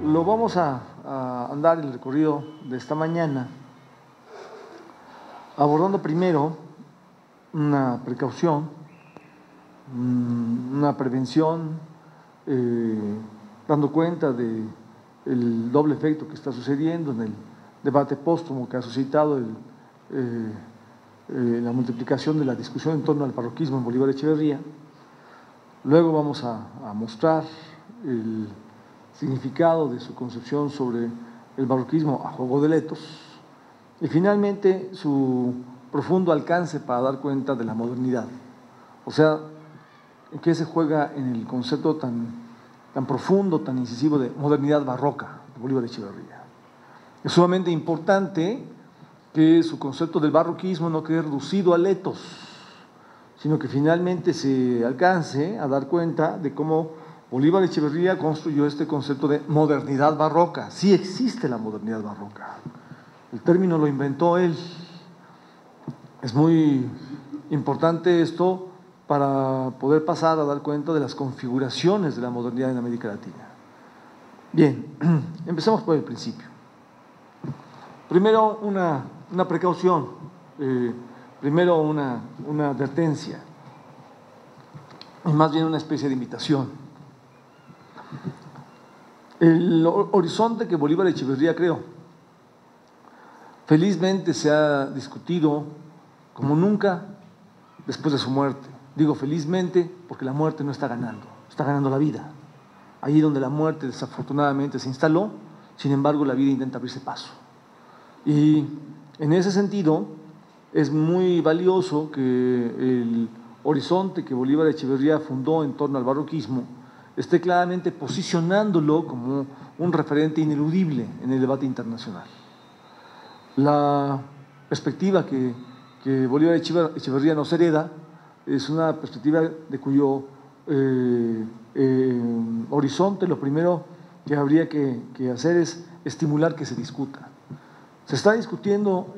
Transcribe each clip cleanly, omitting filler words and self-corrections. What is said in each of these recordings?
Lo vamos a andar el recorrido de esta mañana abordando primero una precaución, una prevención, dando cuenta del doble efecto que está sucediendo en el debate póstumo que ha suscitado la multiplicación de la discusión en torno al parroquismo en Bolívar Echeverría. Luego vamos a mostrar el significado de su concepción sobre el barroquismo a juego de letos y finalmente su profundo alcance para dar cuenta de la modernidad, o sea, en qué se juega en el concepto tan profundo, tan incisivo de modernidad barroca de Bolívar Echeverría. Es sumamente importante que su concepto del barroquismo no quede reducido a letos, sino que finalmente se alcance a dar cuenta de cómo Bolívar Echeverría construyó este concepto de modernidad barroca. Sí existe la modernidad barroca, el término lo inventó él. Es muy importante esto para poder pasar a dar cuenta de las configuraciones de la modernidad en América Latina. Bien, empecemos por el principio. Primero una precaución, primero una advertencia, y más bien una especie de invitación. El horizonte que Bolívar Echeverría creó, felizmente se ha discutido como nunca después de su muerte. Digo felizmente porque la muerte no está ganando la vida. Allí donde la muerte desafortunadamente se instaló, sin embargo la vida intenta abrirse paso. Y en ese sentido es muy valioso que el horizonte que Bolívar Echeverría fundó en torno al barroquismo esté claramente posicionándolo como un referente ineludible en el debate internacional. La perspectiva que Bolívar Echeverría nos hereda es una perspectiva de cuyo horizonte lo primero que habría que hacer es estimular que se discuta. Se está discutiendo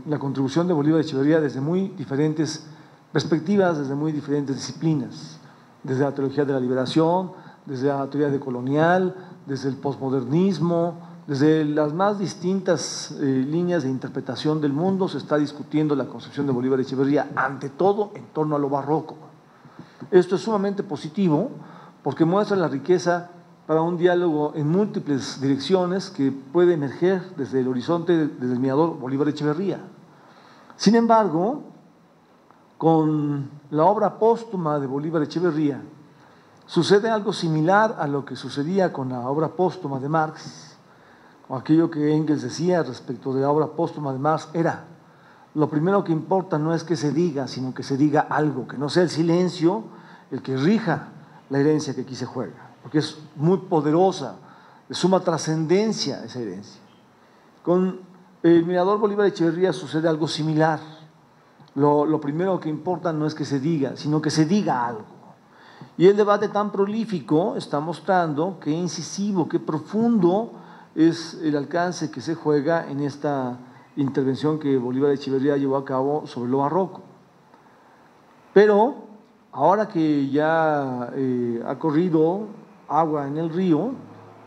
la contribución de Bolívar Echeverría desde muy diferentes perspectivas, desde muy diferentes disciplinas, desde la teología de la liberación, desde la teoría decolonial, desde el posmodernismo, desde las más distintas líneas de interpretación del mundo se está discutiendo la concepción de Bolívar Echeverría, ante todo en torno a lo barroco. Esto es sumamente positivo porque muestra la riqueza para un diálogo en múltiples direcciones que puede emerger desde el horizonte del mirador Bolívar Echeverría. Sin embargo, con la obra póstuma de Bolívar Echeverría, sucede algo similar a lo que sucedía con la obra póstuma de Marx, o aquello que Engels decía respecto de la obra póstuma de Marx era: lo primero que importa no es que se diga, sino que se diga algo, que no sea el silencio el que rija la herencia que aquí se juega, porque es muy poderosa, de suma trascendencia esa herencia. Con el mirador Bolívar Echeverría sucede algo similar. Lo primero que importa no es que se diga, sino que se diga algo. Y el debate tan prolífico está mostrando qué incisivo, qué profundo es el alcance que se juega en esta intervención que Bolívar Echeverría llevó a cabo sobre lo barroco. Pero ahora que ya ha corrido agua en el río,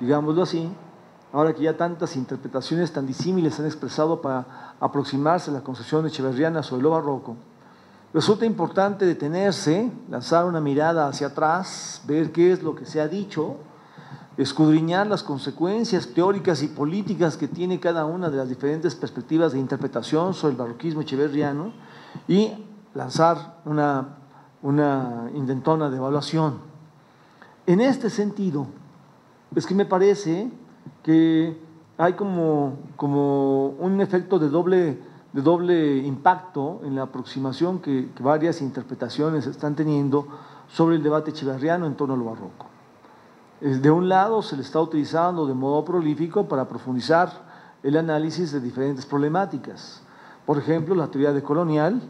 digámoslo así, ahora que ya tantas interpretaciones tan disímiles se han expresado para aproximarse a la concepción echeverriana sobre lo barroco, resulta importante detenerse, lanzar una mirada hacia atrás, ver qué es lo que se ha dicho, escudriñar las consecuencias teóricas y políticas que tiene cada una de las diferentes perspectivas de interpretación sobre el barroquismo echeverriano y lanzar una intentona de evaluación. En este sentido, es que me parece que hay como un efecto de doble impacto en la aproximación que varias interpretaciones están teniendo sobre el debate echeverriano en torno a lo barroco. De un lado, se le está utilizando de modo prolífico para profundizar el análisis de diferentes problemáticas. Por ejemplo, la teoría decolonial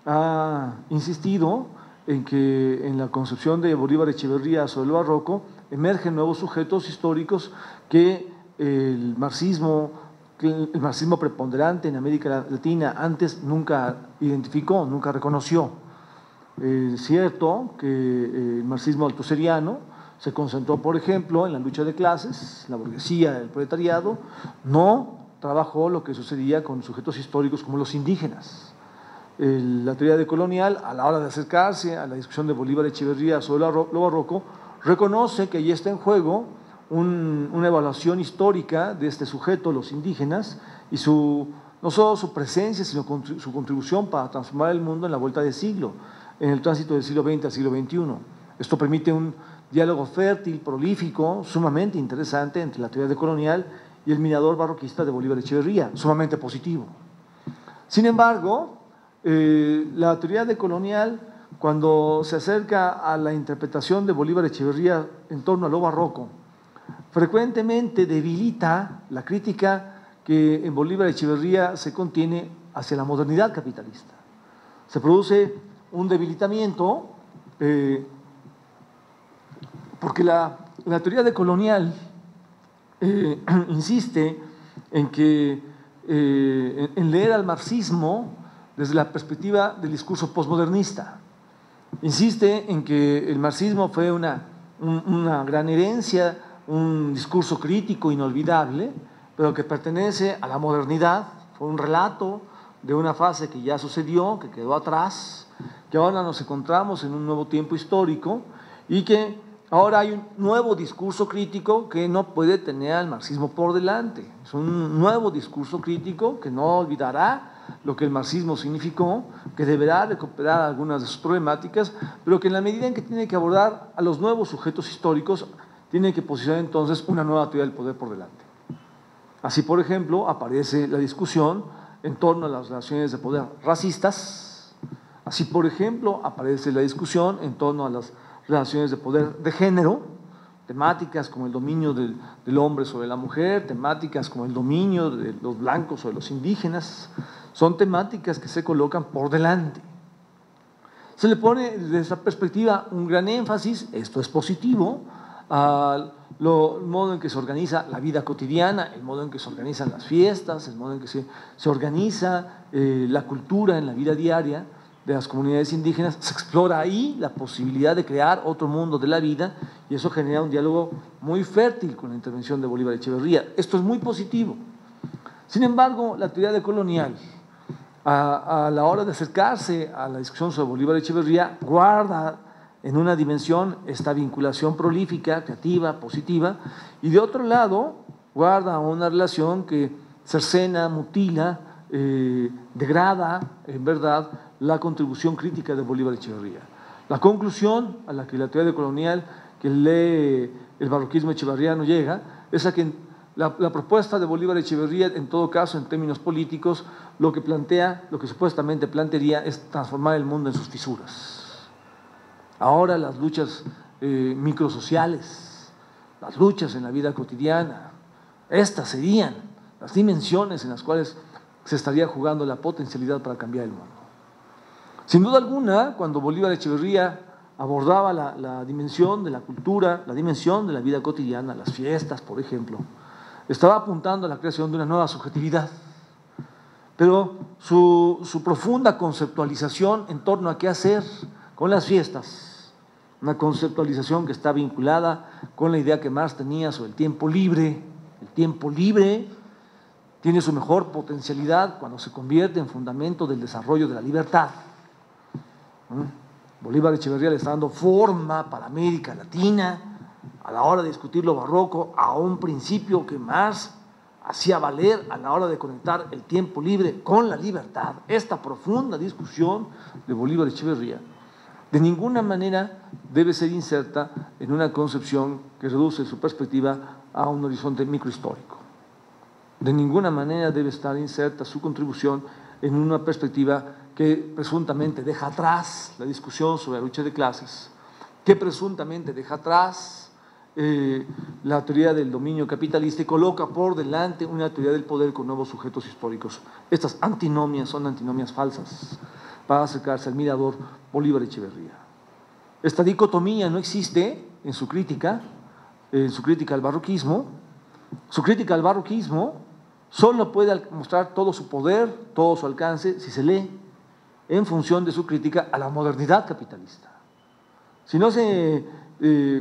ha insistido en que en la concepción de Bolívar Echeverría sobre el barroco emergen nuevos sujetos históricos que el marxismo preponderante en América Latina antes nunca identificó, nunca reconoció. Es cierto que el marxismo altuseriano Se concentró, por ejemplo, en la lucha de clases, la burguesía, el proletariado, no trabajó lo que sucedía con sujetos históricos como los indígenas. La teoría decolonial, a la hora de acercarse a la discusión de Bolívar Echeverría sobre lo barroco, reconoce que allí está en juego una evaluación histórica de este sujeto, los indígenas, y no solo su presencia, sino su contribución para transformar el mundo en la vuelta de siglo, en el tránsito del siglo XX al siglo XXI. Esto permite un diálogo fértil, prolífico, sumamente interesante entre la teoría decolonial y el mirador barroquista de Bolívar Echeverría, sumamente positivo. Sin embargo, la teoría decolonial, cuando se acerca a la interpretación de Bolívar Echeverría en torno a lo barroco, frecuentemente debilita la crítica que en Bolívar Echeverría se contiene hacia la modernidad capitalista. Se produce un debilitamiento porque la teoría decolonial insiste en leer al marxismo desde la perspectiva del discurso posmodernista. Insiste en que el marxismo fue una gran herencia, un discurso crítico inolvidable, pero que pertenece a la modernidad, fue un relato de una fase que ya sucedió, que quedó atrás, que ahora nos encontramos en un nuevo tiempo histórico y que ahora hay un nuevo discurso crítico que no puede tener al marxismo por delante. Es un nuevo discurso crítico que no olvidará lo que el marxismo significó, que deberá recuperar algunas de sus problemáticas, pero que en la medida en que tiene que abordar a los nuevos sujetos históricos, tiene que posicionar entonces una nueva teoría del poder por delante. Así, por ejemplo, aparece la discusión en torno a las relaciones de poder racistas. Así, por ejemplo, aparece la discusión en torno a las relaciones de poder de género, temáticas como el dominio del hombre sobre la mujer, temáticas como el dominio de los blancos sobre los indígenas, son temáticas que se colocan por delante. Se le pone desde esa perspectiva un gran énfasis, esto es positivo, al modo en que se organiza la vida cotidiana, el modo en que se organizan las fiestas, el modo en que se organiza la cultura en la vida diaria de las comunidades indígenas. Se explora ahí la posibilidad de crear otro mundo de la vida y eso genera un diálogo muy fértil con la intervención de Bolívar Echeverría. Esto es muy positivo. Sin embargo, la teoría decolonial, a la hora de acercarse a la discusión sobre Bolívar Echeverría, guarda en una dimensión esta vinculación prolífica, creativa, positiva, y de otro lado guarda una relación que cercena, mutila, degrada, en verdad, la contribución crítica de Bolívar Echeverría. La conclusión a la que la teoría decolonial que lee el barroquismo echeverriano llega es a que la propuesta de Bolívar Echeverría, en todo caso, en términos políticos, lo que supuestamente plantearía es transformar el mundo en sus fisuras. Ahora las luchas microsociales, las luchas en la vida cotidiana, estas serían las dimensiones en las cuales se estaría jugando la potencialidad para cambiar el mundo. Sin duda alguna, cuando Bolívar Echeverría abordaba la dimensión de la cultura, la dimensión de la vida cotidiana, las fiestas, por ejemplo, estaba apuntando a la creación de una nueva subjetividad. Pero su profunda conceptualización en torno a qué hacer con las fiestas, una conceptualización que está vinculada con la idea que Marx tenía sobre el tiempo libre. El tiempo libre tiene su mejor potencialidad cuando se convierte en fundamento del desarrollo de la libertad. Bolívar Echeverría le está dando forma para América Latina a la hora de discutir lo barroco a un principio que Marx hacía valer a la hora de conectar el tiempo libre con la libertad. Esta profunda discusión de Bolívar Echeverría de ninguna manera debe ser inserta en una concepción que reduce su perspectiva a un horizonte microhistórico. De ninguna manera debe estar inserta su contribución en una perspectiva que presuntamente deja atrás la discusión sobre la lucha de clases, que presuntamente deja atrás la teoría del dominio capitalista y coloca por delante una teoría del poder con nuevos sujetos históricos. Estas antinomias son antinomias falsas para acercarse al mirador Bolívar Echeverría. Esta dicotomía no existe en su crítica al barroquismo. Su crítica al barroquismo solo puede mostrar todo su poder, todo su alcance, si se lee en función de su crítica a la modernidad capitalista. Si no se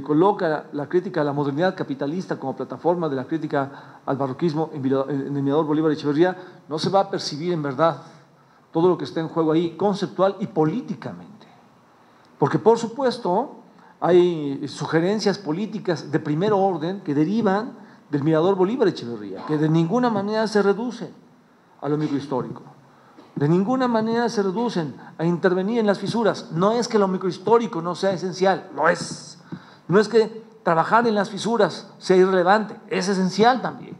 coloca la crítica a la modernidad capitalista como plataforma de la crítica al barroquismo en el Mirador Bolívar Echeverría, no se va a percibir en verdad todo lo que está en juego ahí, conceptual y políticamente. Porque, por supuesto, hay sugerencias políticas de primer orden que derivan del Mirador Bolívar Echeverría, que de ninguna manera se reducen a lo microhistórico. De ninguna manera se reducen a intervenir en las fisuras. No es que lo microhistórico no sea esencial, lo es. No es que trabajar en las fisuras sea irrelevante, es esencial también.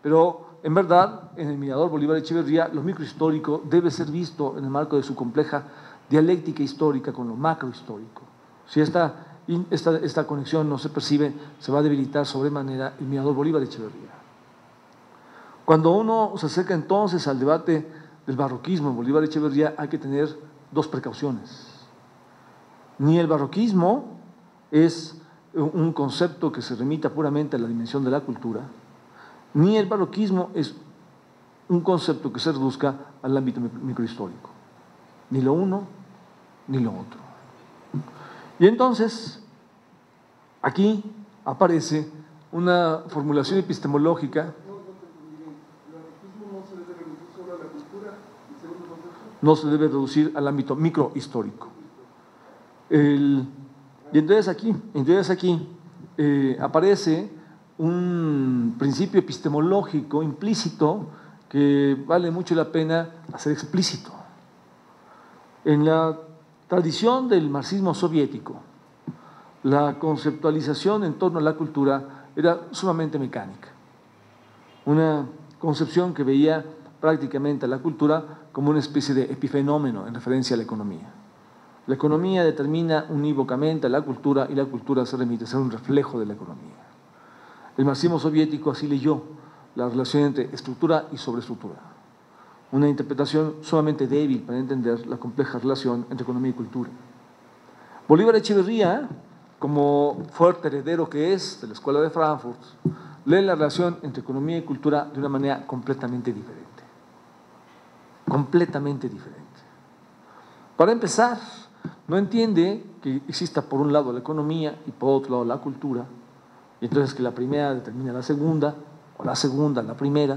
Pero en verdad, en el Mirador Bolívar Echeverría, lo microhistórico debe ser visto en el marco de su compleja dialéctica histórica con lo macrohistórico. Si esta conexión no se percibe, se va a debilitar sobremanera el Mirador Bolívar Echeverría. Cuando uno se acerca entonces al debate del barroquismo en Bolívar Echeverría, hay que tener dos precauciones. Ni el barroquismo es un concepto que se remita puramente a la dimensión de la cultura, ni el barroquismo es un concepto que se reduzca al ámbito microhistórico. Ni lo uno, ni lo otro. Y entonces, aquí aparece una formulación epistemológica. No se debe reducir al ámbito microhistórico. Y entonces aquí aparece un principio epistemológico implícito que vale mucho la pena hacer explícito. En la tradición del marxismo soviético, la conceptualización en torno a la cultura era sumamente mecánica. Una concepción que veía prácticamente a la cultura como una especie de epifenómeno en referencia a la economía. La economía determina unívocamente a la cultura y la cultura se remite a ser un reflejo de la economía. El marxismo soviético así leyó la relación entre estructura y sobreestructura, una interpretación sumamente débil para entender la compleja relación entre economía y cultura. Bolívar Echeverría, como fuerte heredero que es de la Escuela de Frankfurt, lee la relación entre economía y cultura de una manera completamente diferente. Completamente diferente. Para empezar, no entiende que exista por un lado la economía y por otro lado la cultura, y entonces que la primera determina la segunda, o la segunda la primera.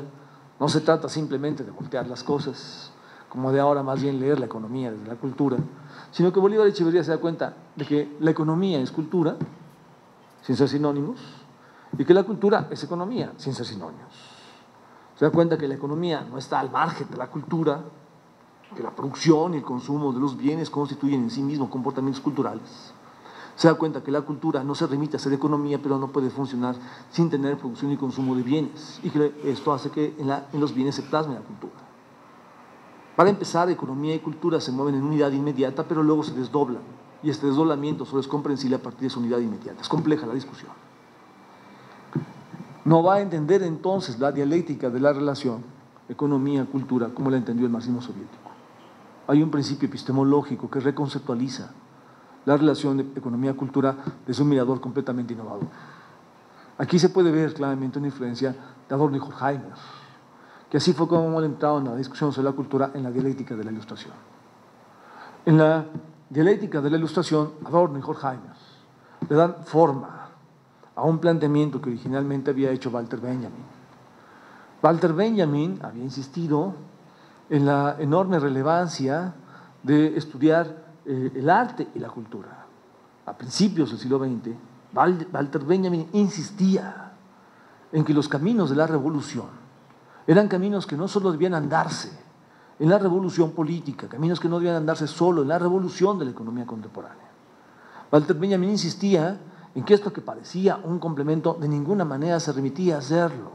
No se trata simplemente de voltear las cosas, como de ahora más bien leer la economía desde la cultura, sino que Bolívar Echeverría se da cuenta de que la economía es cultura, sin ser sinónimos, y que la cultura es economía, sin ser sinónimos. Se da cuenta que la economía no está al margen de la cultura, que la producción y el consumo de los bienes constituyen en sí mismos comportamientos culturales. Se da cuenta que la cultura no se remite a ser economía, pero no puede funcionar sin tener producción y consumo de bienes, y que esto hace que en los bienes se plasme la cultura. Para empezar, economía y cultura se mueven en unidad inmediata, pero luego se desdoblan, y este desdoblamiento solo es comprensible a partir de su unidad inmediata. Es compleja la discusión. No va a entender entonces la dialéctica de la relación economía-cultura como la entendió el marxismo soviético. Hay un principio epistemológico que reconceptualiza la relación de economía-cultura desde un mirador completamente innovador. Aquí se puede ver claramente una influencia de Adorno y Horkheimer, que así fue como hemos entrado en la discusión sobre la cultura en la dialéctica de la Ilustración. En la dialéctica de la Ilustración, Adorno y Horkheimer le dan forma a un planteamiento que originalmente había hecho Walter Benjamin. Walter Benjamin había insistido en la enorme relevancia de estudiar el arte y la cultura. A principios del siglo XX, Walter Benjamin insistía en que los caminos de la revolución eran caminos que no solo debían andarse en la revolución política, caminos que no debían andarse solo en la revolución de la economía contemporánea. Walter Benjamin insistía en que esto que parecía un complemento de ninguna manera se remitía a hacerlo,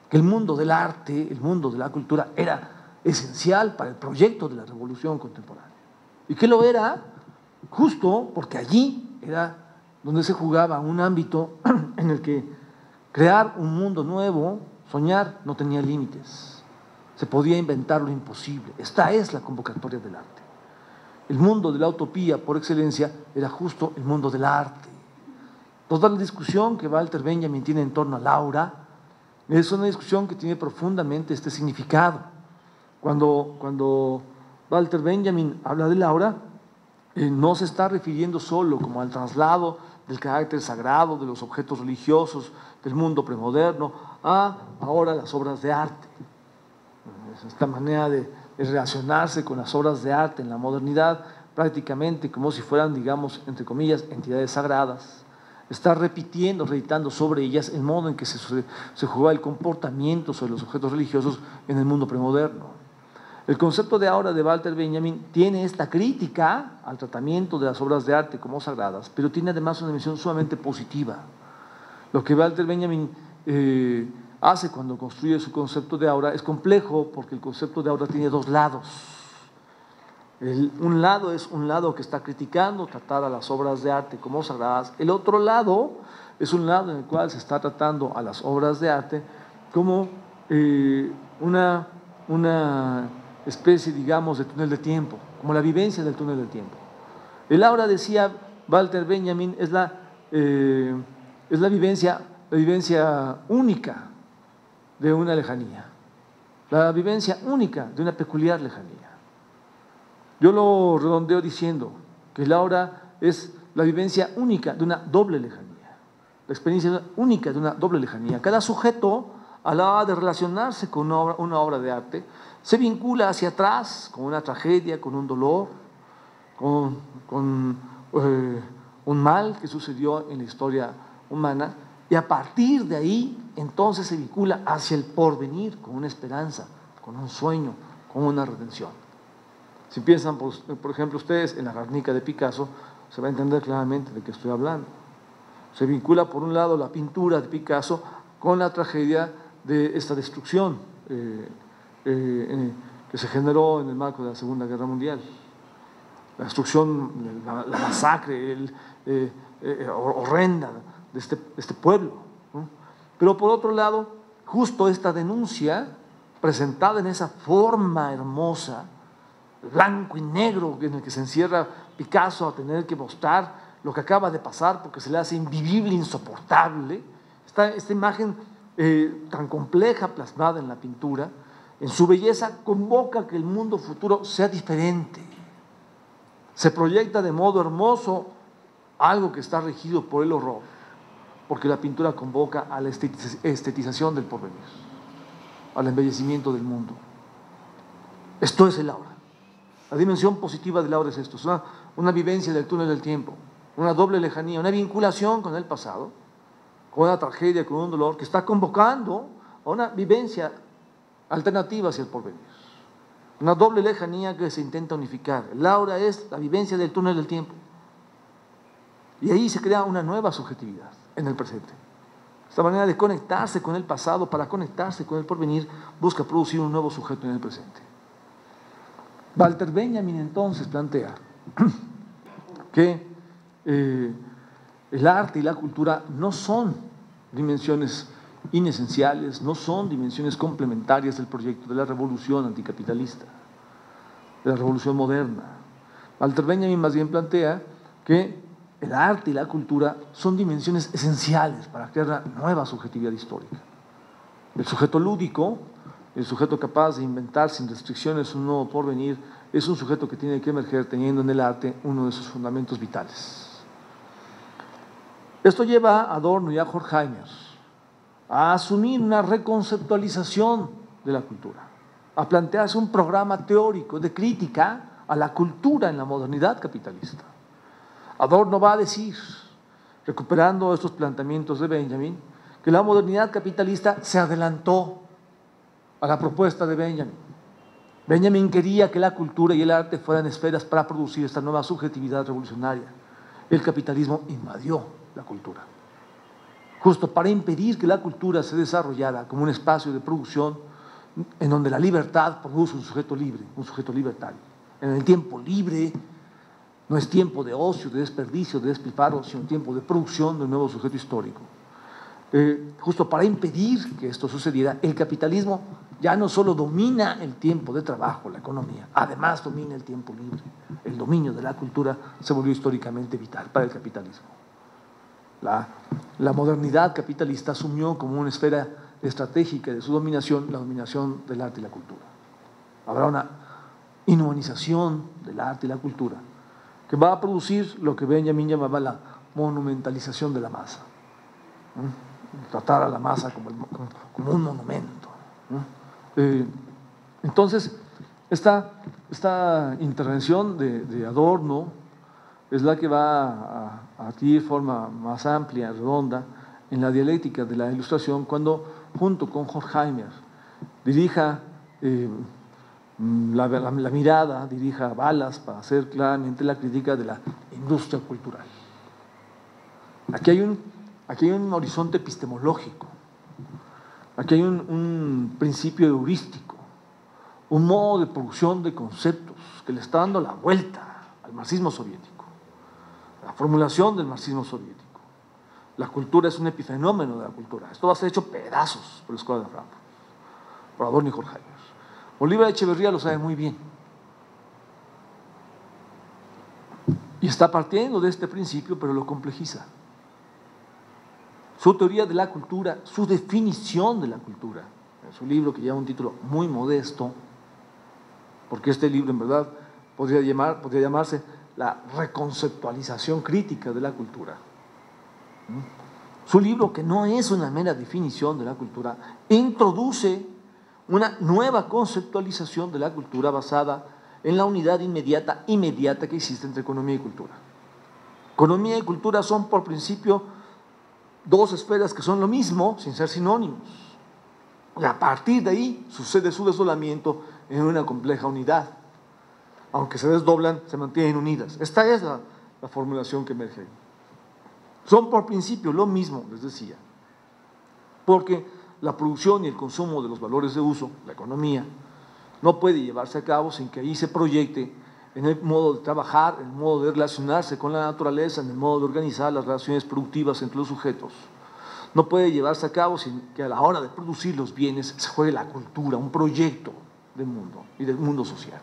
que el mundo del arte, el mundo de la cultura era esencial para el proyecto de la revolución contemporánea. ¿Y qué lo era? Justo porque allí era donde se jugaba un ámbito en el que crear un mundo nuevo, soñar, no tenía límites. Se podía inventar lo imposible. Esta es la convocatoria del arte. El mundo de la utopía, por excelencia, era justo el mundo del arte. Toda la discusión que Walter Benjamin tiene en torno a Laura es una discusión que tiene profundamente este significado. Cuando Walter Benjamin habla de Laura, no se está refiriendo solo como al traslado del carácter sagrado de los objetos religiosos del mundo premoderno a ahora las obras de arte. Esta manera de relacionarse con las obras de arte en la modernidad, prácticamente como si fueran, digamos, entre comillas, entidades sagradas. Está repitiendo, reeditando sobre ellas el modo en que se jugaba el comportamiento sobre los objetos religiosos en el mundo premoderno. El concepto de ahora de Walter Benjamin tiene esta crítica al tratamiento de las obras de arte como sagradas, pero tiene además una dimensión sumamente positiva. Lo que Walter Benjamin hace cuando construye su concepto de aura es complejo porque el concepto de aura tiene dos lados. Un lado es un lado que está criticando tratar a las obras de arte como sagradas. El otro lado es un lado en el cual se está tratando a las obras de arte como una especie, digamos, de túnel de tiempo, como la vivencia del túnel del tiempo. El aura, decía Walter Benjamin, es la vivencia única de una lejanía, la vivencia única de una peculiar lejanía. Yo lo redondeo diciendo que el aura es la vivencia única de una doble lejanía, la experiencia única de una doble lejanía. Cada sujeto, a la hora de relacionarse con una obra de arte, se vincula hacia atrás con una tragedia, con un dolor, con un mal que sucedió en la historia humana, y a partir de ahí entonces se vincula hacia el porvenir con una esperanza, con un sueño, con una redención. Si piensan, por ejemplo, ustedes en la Guernica de Picasso, se va a entender claramente de qué estoy hablando. Se vincula por un lado la pintura de Picasso con la tragedia de esta destrucción que se generó en el marco de la Segunda Guerra Mundial. La destrucción, la masacre horrenda de este pueblo, ¿no? Pero por otro lado, justo esta denuncia presentada en esa forma hermosa, blanco y negro, en el que se encierra Picasso a tener que mostrar lo que acaba de pasar porque se le hace invivible, insoportable, esta imagen tan compleja plasmada en la pintura, en su belleza convoca que el mundo futuro sea diferente. Se proyecta de modo hermoso algo que está regido por el horror, porque la pintura convoca a la estetización del porvenir, al embellecimiento del mundo. Esto es el aura. La dimensión positiva del aura es esto, es una vivencia del túnel del tiempo, una doble lejanía, una vinculación con el pasado, con una tragedia, con un dolor que está convocando a una vivencia alternativa hacia el porvenir. Una doble lejanía que se intenta unificar. El aura es la vivencia del túnel del tiempo. Y ahí se crea una nueva subjetividad en el presente. Esta manera de conectarse con el pasado para conectarse con el porvenir busca producir un nuevo sujeto en el presente. Walter Benjamin entonces plantea que el arte y la cultura no son dimensiones inesenciales, no son dimensiones complementarias del proyecto de la revolución anticapitalista, de la revolución moderna. Walter Benjamin más bien plantea que el arte y la cultura son dimensiones esenciales para crear una nueva subjetividad histórica. El sujeto lúdico, el sujeto capaz de inventar sin restricciones un nuevo porvenir, es un sujeto que tiene que emerger teniendo en el arte uno de sus fundamentos vitales. Esto lleva a Adorno y a Horkheimer a asumir una reconceptualización de la cultura, a plantearse un programa teórico de crítica a la cultura en la modernidad capitalista. Adorno va a decir, recuperando estos planteamientos de Benjamin, que la modernidad capitalista se adelantó a la propuesta de Benjamin. Benjamin quería que la cultura y el arte fueran esferas para producir esta nueva subjetividad revolucionaria. El capitalismo invadió la cultura, justo para impedir que la cultura se desarrollara como un espacio de producción en donde la libertad produce un sujeto libre, un sujeto libertario. En el tiempo libre no es tiempo de ocio, de desperdicio, de despilfarro, sino tiempo de producción de un nuevo sujeto histórico. Justo para impedir que esto sucediera, el capitalismo ya no solo domina el tiempo de trabajo, la economía, además domina el tiempo libre. El dominio de la cultura se volvió históricamente vital para el capitalismo. La modernidad capitalista asumió como una esfera estratégica de su dominación la dominación del arte y la cultura. Habrá una inhumanización del arte y la cultura que va a producir lo que Benjamin llamaba la monumentalización de la masa. Tratar a la masa como un monumento. Entonces, esta intervención de Adorno es la que va a adquirir forma más amplia, redonda, en la dialéctica de la Ilustración, cuando, junto con Horkheimer, dirija la mirada, dirija balas para hacer claramente la crítica de la industria cultural. Aquí hay un horizonte epistemológico, aquí hay un principio heurístico, un modo de producción de conceptos que le está dando la vuelta al marxismo soviético, la formulación del marxismo soviético. La cultura es un epifenómeno de la cultura. Esto va a ser hecho pedazos por la Escuela de Frankfurt, por Adorno y Horkheimer. Bolívar Echeverría lo sabe muy bien. Y está partiendo de este principio, pero lo complejiza. Su teoría de la cultura, su definición de la cultura, en su libro que lleva un título muy modesto, porque este libro en verdad podría llamarse La reconceptualización crítica de la cultura. Su libro, que no es una mera definición de la cultura, introduce una nueva conceptualización de la cultura basada en la unidad inmediata que existe entre economía y cultura. Economía y cultura son por principio dos esferas que son lo mismo sin ser sinónimos. Y a partir de ahí sucede su desdoblamiento en una compleja unidad. Aunque se desdoblan, se mantienen unidas. Esta es la formulación que emerge. Son por principio lo mismo, les decía, porque la producción y el consumo de los valores de uso, la economía, no puede llevarse a cabo sin que ahí se proyecte en el modo de trabajar, en el modo de relacionarse con la naturaleza, en el modo de organizar las relaciones productivas entre los sujetos. No puede llevarse a cabo sin que a la hora de producir los bienes se juegue la cultura, un proyecto del mundo y del mundo social.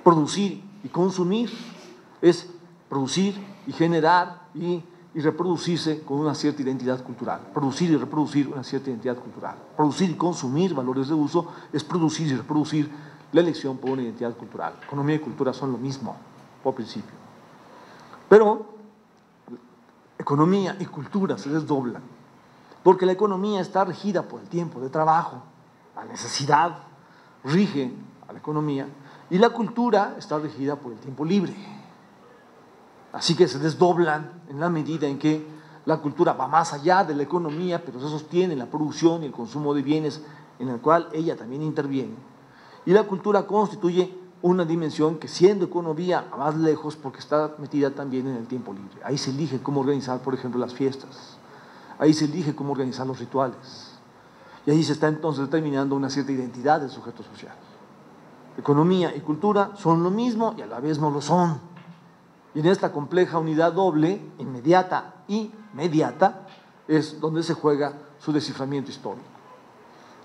Producir y consumir es producir y generar y reproducirse con una cierta identidad cultural. Producir y reproducir una cierta identidad cultural. Producir y consumir valores de uso es producir y reproducir la elección por una identidad cultural. Economía y cultura son lo mismo, por principio. Pero economía y cultura se desdoblan, porque la economía está regida por el tiempo de trabajo, la necesidad rige a la economía, y la cultura está regida por el tiempo libre. Así que se desdoblan en la medida en que la cultura va más allá de la economía, pero se sostiene en la producción y el consumo de bienes en el cual ella también interviene. Y la cultura constituye una dimensión que, siendo economía, va más lejos porque está metida también en el tiempo libre. Ahí se elige cómo organizar, por ejemplo, las fiestas. Ahí se elige cómo organizar los rituales. Y ahí se está entonces determinando una cierta identidad del sujeto social. Economía y cultura son lo mismo y a la vez no lo son. Y en esta compleja unidad doble, inmediata y mediata, es donde se juega su desciframiento histórico.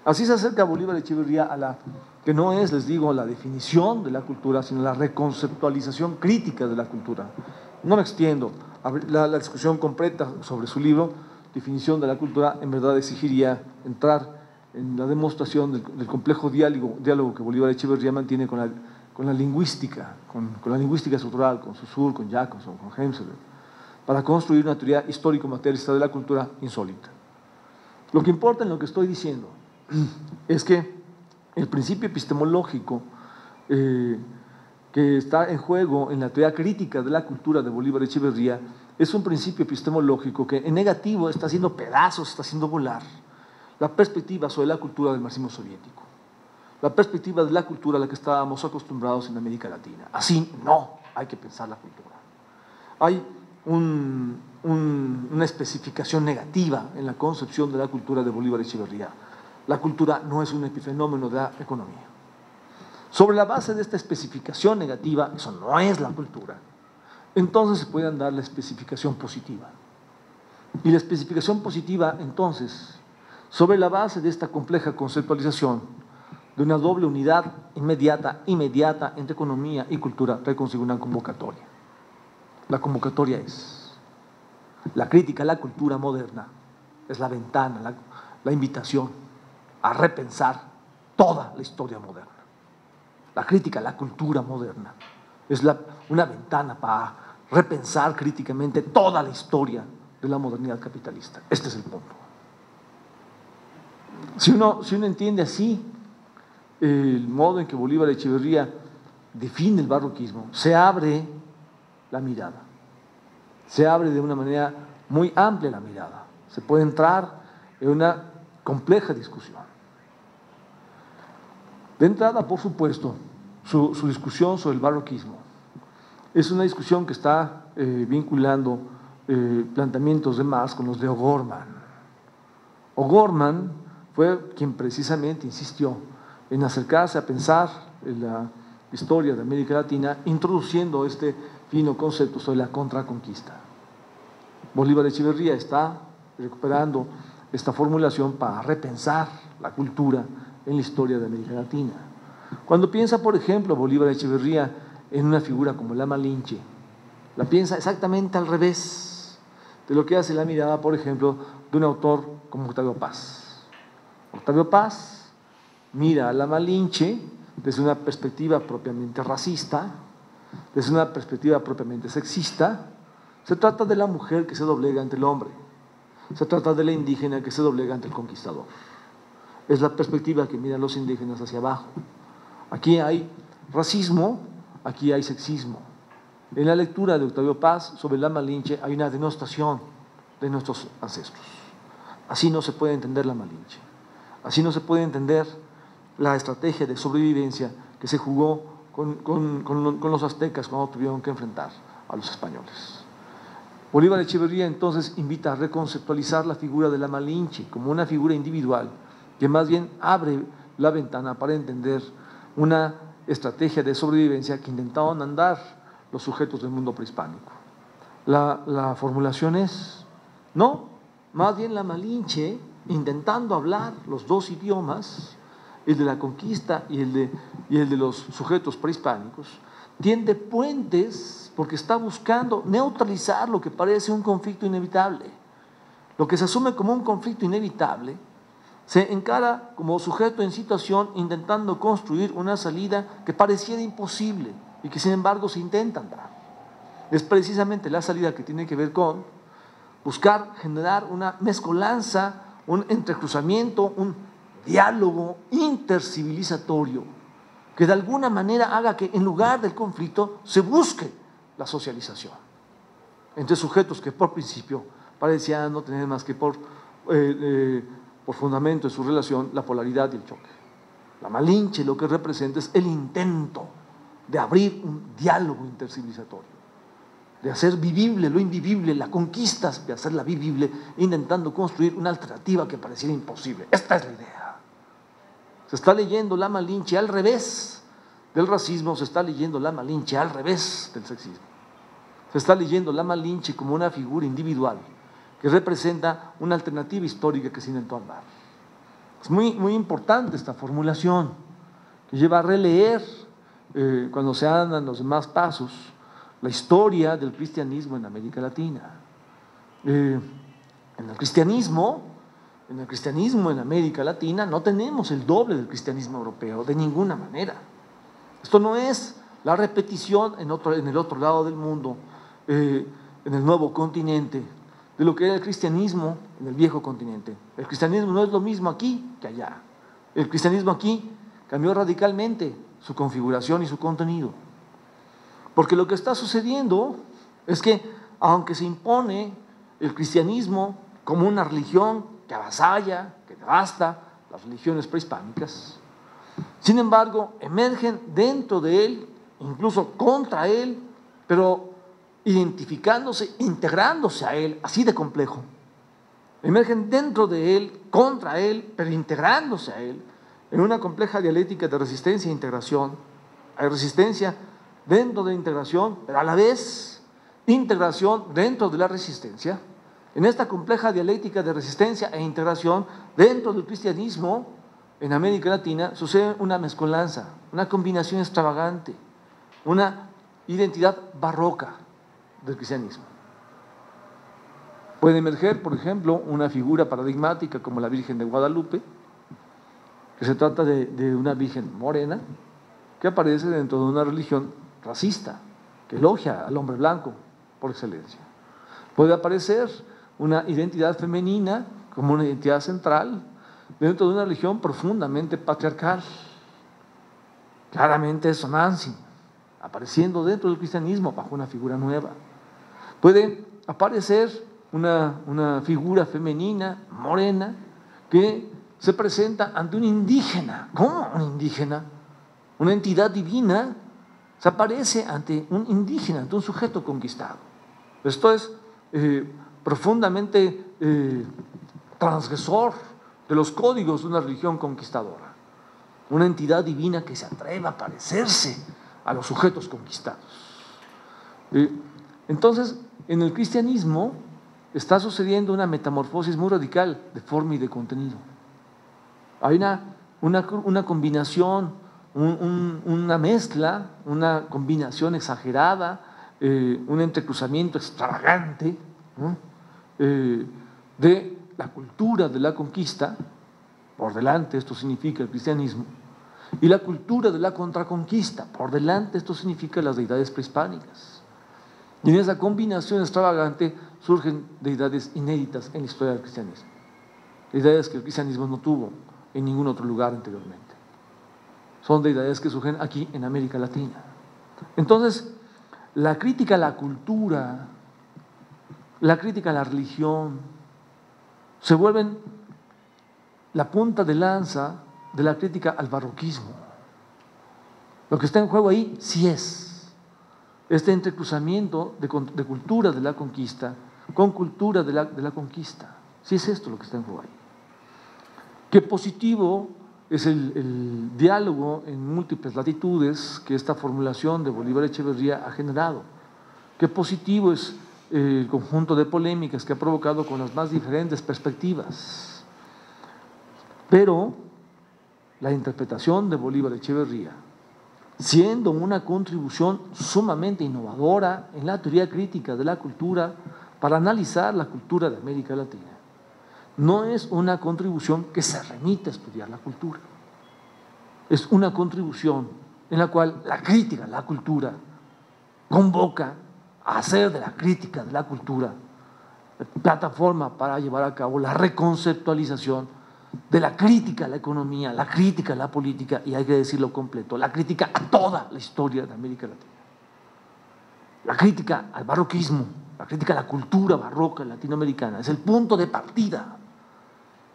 Así se acerca Bolívar Echeverría a la que no es, les digo, la definición de la cultura, sino la reconceptualización crítica de la cultura. No me extiendo, la discusión completa sobre su libro, Definición de la cultura, en verdad exigiría entrar en la demostración del complejo diálogo que Bolívar Echeverría mantiene con la lingüística, con la lingüística estructural, con Saussure, con Jacobson, con Hemsworth, para construir una teoría histórico-materialista de la cultura insólita. Lo que importa en lo que estoy diciendo es que el principio epistemológico que está en juego en la teoría crítica de la cultura de Bolívar Echeverría es un principio epistemológico que en negativo está haciendo pedazos, está haciendo volar la perspectiva sobre la cultura del marxismo soviético, la perspectiva de la cultura a la que estábamos acostumbrados en América Latina. Así no hay que pensar la cultura. Hay una especificación negativa en la concepción de la cultura de Bolívar Echeverría. La cultura no es un epifenómeno de la economía. Sobre la base de esta especificación negativa, eso no es la cultura, entonces se puede dar la especificación positiva. Y la especificación positiva, entonces, sobre la base de esta compleja conceptualización de una doble unidad inmediata entre economía y cultura, reconsigue una convocatoria. La convocatoria es la crítica a la cultura moderna, es la ventana, la invitación a repensar toda la historia moderna. La crítica a la cultura moderna es una ventana para repensar críticamente toda la historia de la modernidad capitalista. Este es el punto. Si uno entiende así el modo en que Bolívar Echeverría define el barroquismo, se abre la mirada, se abre de una manera muy amplia la mirada, se puede entrar en una compleja discusión. De entrada, por supuesto, su discusión sobre el barroquismo es una discusión que está vinculando planteamientos de Marx con los de O'Gorman. O'Gorman fue quien precisamente insistió en acercarse a pensar en la historia de América Latina, introduciendo este fino concepto sobre la contraconquista. Bolívar Echeverría está recuperando esta formulación para repensar la cultura en la historia de América Latina. Cuando piensa, por ejemplo, Bolívar Echeverría en una figura como la Malinche, la piensa exactamente al revés de lo que hace la mirada, por ejemplo, de un autor como Octavio Paz. Octavio Paz mira a la Malinche desde una perspectiva propiamente racista, desde una perspectiva propiamente sexista. Se trata de la mujer que se doblega ante el hombre, se trata de la indígena que se doblega ante el conquistador. Es la perspectiva que miran los indígenas hacia abajo. Aquí hay racismo, aquí hay sexismo. En la lectura de Octavio Paz sobre la Malinche hay una denostación de nuestros ancestros. Así no se puede entender la Malinche, así no se puede entender la estrategia de sobrevivencia que se jugó con los aztecas cuando tuvieron que enfrentar a los españoles. Bolívar Echeverría entonces invita a reconceptualizar la figura de la Malinche como una figura individual que más bien abre la ventana para entender una estrategia de sobrevivencia que intentaban andar los sujetos del mundo prehispánico. La formulación es, no, más bien la Malinche, intentando hablar los dos idiomas, el de la conquista y el de los sujetos prehispánicos, tiende puentes porque está buscando neutralizar lo que parece un conflicto inevitable. Lo que se asume como un conflicto inevitable se encara como sujeto en situación intentando construir una salida que pareciera imposible y que sin embargo se intenta dar. Es precisamente la salida que tiene que ver con buscar generar una mezcolanza, un entrecruzamiento, un diálogo intercivilizatorio que de alguna manera haga que en lugar del conflicto se busque la socialización entre sujetos que por principio parecían no tener más que por fundamento de su relación la polaridad y el choque. La Malinche lo que representa es el intento de abrir un diálogo intercivilizatorio, de hacer vivible lo invivible, la conquista, de hacerla vivible, intentando construir una alternativa que pareciera imposible. Esta es la idea. Se está leyendo la Malinche al revés del racismo, se está leyendo la Malinche al revés del sexismo. Se está leyendo la Malinche como una figura individual que representa una alternativa histórica que se intentó andar. Es muy importante esta formulación que lleva a releer cuando se andan los demás pasos la historia del cristianismo en América Latina. En el cristianismo en América Latina no tenemos el doble del cristianismo europeo, de ninguna manera. Esto no es la repetición en el otro lado del mundo, en el nuevo continente, de lo que era el cristianismo en el viejo continente. El cristianismo no es lo mismo aquí que allá. El cristianismo aquí cambió radicalmente su configuración y su contenido. Porque lo que está sucediendo es que, aunque se impone el cristianismo como una religión que avasalla, que devasta las religiones prehispánicas, sin embargo, emergen dentro de él, incluso contra él, pero identificándose, integrándose a él, así de complejo. Emergen dentro de él, contra él, pero integrándose a él, en una compleja dialéctica de resistencia e integración. Hay resistencia dentro de la integración, pero a la vez integración dentro de la resistencia. En esta compleja dialéctica de resistencia e integración dentro del cristianismo en América Latina sucede una mezcolanza, una combinación extravagante, una identidad barroca del cristianismo. Puede emerger, por ejemplo, una figura paradigmática como la Virgen de Guadalupe, que se trata de una virgen morena que aparece dentro de una religión racista que elogia al hombre blanco por excelencia. Puede aparecer una identidad femenina como una identidad central dentro de una religión profundamente patriarcal. Claramente es Nancy, apareciendo dentro del cristianismo bajo una figura nueva. Puede aparecer una figura femenina, morena, que se presenta ante un indígena. ¿Cómo un indígena? Una entidad divina se aparece ante un indígena, ante un sujeto conquistado. Esto es profundamente transgresor de los códigos de una religión conquistadora. Una entidad divina que se atreva a parecerse a los sujetos conquistados. Entonces, en el cristianismo está sucediendo una metamorfosis muy radical de forma y de contenido. Hay una combinación, una mezcla, una combinación exagerada, un entrecruzamiento extravagante, ¿no? De la cultura de la conquista, por delante esto significa el cristianismo, y la cultura de la contraconquista, por delante esto significa las deidades prehispánicas. Y en esa combinación extravagante surgen deidades inéditas en la historia del cristianismo, deidades que el cristianismo no tuvo en ningún otro lugar anteriormente. Son deidades que surgen aquí en América Latina. Entonces, la crítica a la cultura, la crítica a la religión, se vuelven la punta de lanza de la crítica al barroquismo. Lo que está en juego ahí sí es este entrecruzamiento de cultura de la conquista con cultura de la conquista. Sí es esto lo que está en juego ahí. Qué positivo es el diálogo en múltiples latitudes que esta formulación de Bolívar Echeverría ha generado. Qué positivo es el conjunto de polémicas que ha provocado con las más diferentes perspectivas. Pero la interpretación de Bolívar Echeverría, siendo una contribución sumamente innovadora en la teoría crítica de la cultura para analizar la cultura de América Latina, no es una contribución que se remite a estudiar la cultura. Es una contribución en la cual la crítica de la cultura convoca a hacer de la crítica de la cultura plataforma para llevar a cabo la reconceptualización de la crítica a la economía, la crítica a la política, y hay que decirlo completo, la crítica a toda la historia de América Latina. La crítica al barroquismo, la crítica a la cultura barroca latinoamericana, es el punto de partida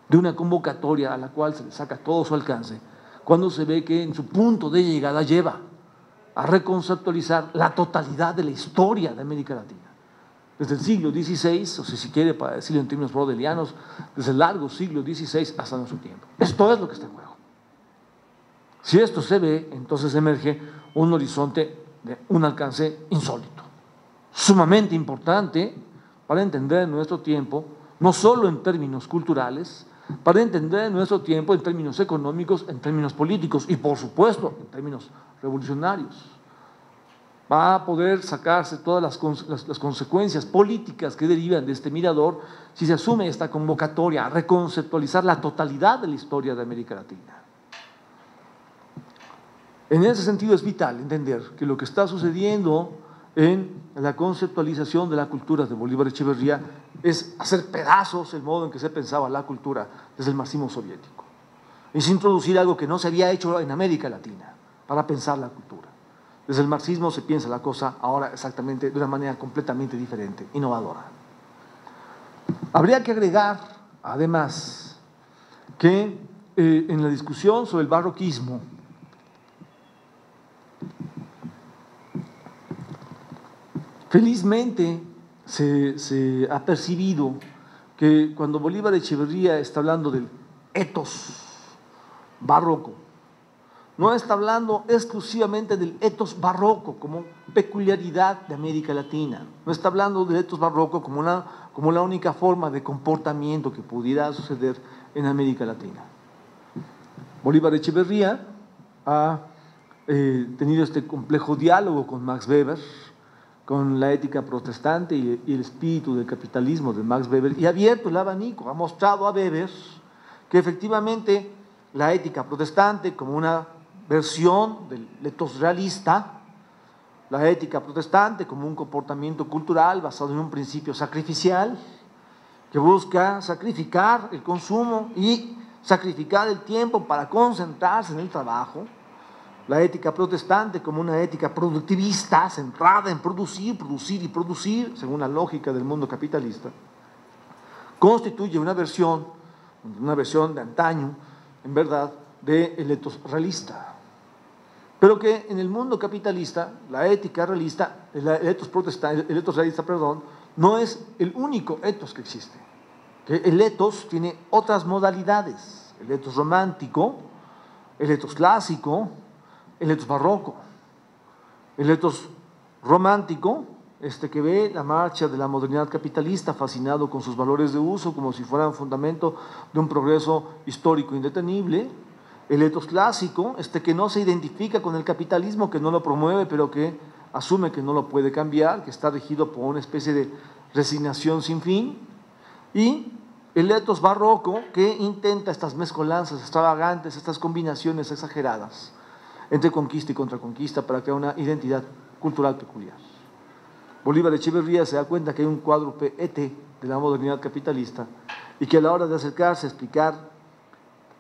de una convocatoria a la cual se le saca todo su alcance, cuando se ve que en su punto de llegada lleva a reconceptualizar la totalidad de la historia de América Latina. Desde el siglo XVI, o si quiere para decirlo en términos brodelianos, desde el largo siglo XVI hasta nuestro tiempo. Esto es lo que está en juego. Si esto se ve, entonces emerge un horizonte de un alcance insólito, sumamente importante para entender nuestro tiempo, no solo en términos culturales, para entender nuestro tiempo en términos económicos, en términos políticos y, por supuesto, en términos revolucionarios. Va a poder sacarse todas las consecuencias políticas que derivan de este mirador si se asume esta convocatoria a reconceptualizar la totalidad de la historia de América Latina. En ese sentido es vital entender que lo que está sucediendo en la conceptualización de la cultura de Bolívar Echeverría es hacer pedazos el modo en que se pensaba la cultura desde el marxismo soviético. Es introducir algo que no se había hecho en América Latina para pensar la cultura. Desde el marxismo se piensa la cosa ahora exactamente de una manera completamente diferente, innovadora. Habría que agregar, además, que en la discusión sobre el barroquismo, felizmente se ha percibido que cuando Bolívar Echeverría está hablando del etos barroco, no está hablando exclusivamente del etos barroco como peculiaridad de América Latina, no está hablando del etos barroco como la única forma de comportamiento que pudiera suceder en América Latina. Bolívar Echeverría ha tenido este complejo diálogo con Max Weber, con la ética protestante y el espíritu del capitalismo de Max Weber, y ha abierto el abanico, ha mostrado a Weber que efectivamente la ética protestante como una versión del etos realista la ética protestante como un comportamiento cultural basado en un principio sacrificial que busca sacrificar el consumo y sacrificar el tiempo para concentrarse en el trabajo. La ética protestante como una ética productivista centrada en producir, producir y producir, según la lógica del mundo capitalista, constituye una versión de antaño, en verdad, del etos realista. Pero que en el mundo capitalista, la ética realista, el etos realista, no es el único etos que existe. Que el etos tiene otras modalidades, el etos romántico, el etos clásico, el etos barroco. El etos romántico, que ve la marcha de la modernidad capitalista, fascinado con sus valores de uso como si fueran fundamento de un progreso histórico indetenible. El etos clásico, que no se identifica con el capitalismo, que no lo promueve, pero que asume que no lo puede cambiar, que está regido por una especie de resignación sin fin. Y el etos barroco, que intenta estas mezcolanzas extravagantes, estas combinaciones exageradas entre conquista y contraconquista para crear una identidad cultural peculiar. Bolívar Echeverría se da cuenta que hay un cuádruple de la modernidad capitalista y que a la hora de acercarse a explicar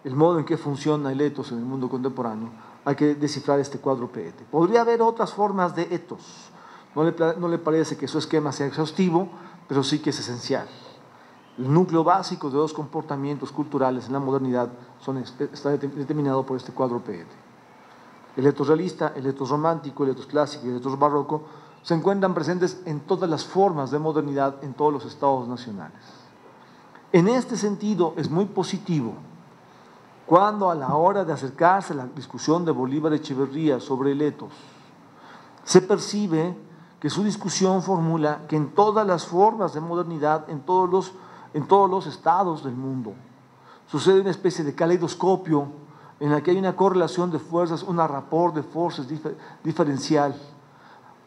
el modo en que funciona el etos en el mundo contemporáneo, hay que descifrar este cuádruple. Podría haber otras formas de etos. No le parece que su esquema sea exhaustivo, pero sí que es esencial. El núcleo básico de los comportamientos culturales en la modernidad está determinado por este cuádruple. El etos realista, el etos romántico, el etos clásico y el etos barroco se encuentran presentes en todas las formas de modernidad en todos los estados nacionales. En este sentido, es muy positivo cuando a la hora de acercarse a la discusión de Bolívar Echeverría sobre el etos, se percibe que su discusión formula que en todas las formas de modernidad, en todos los estados del mundo, sucede una especie de caleidoscopio en la que hay una correlación de fuerzas, una rapport de fuerzas diferencial.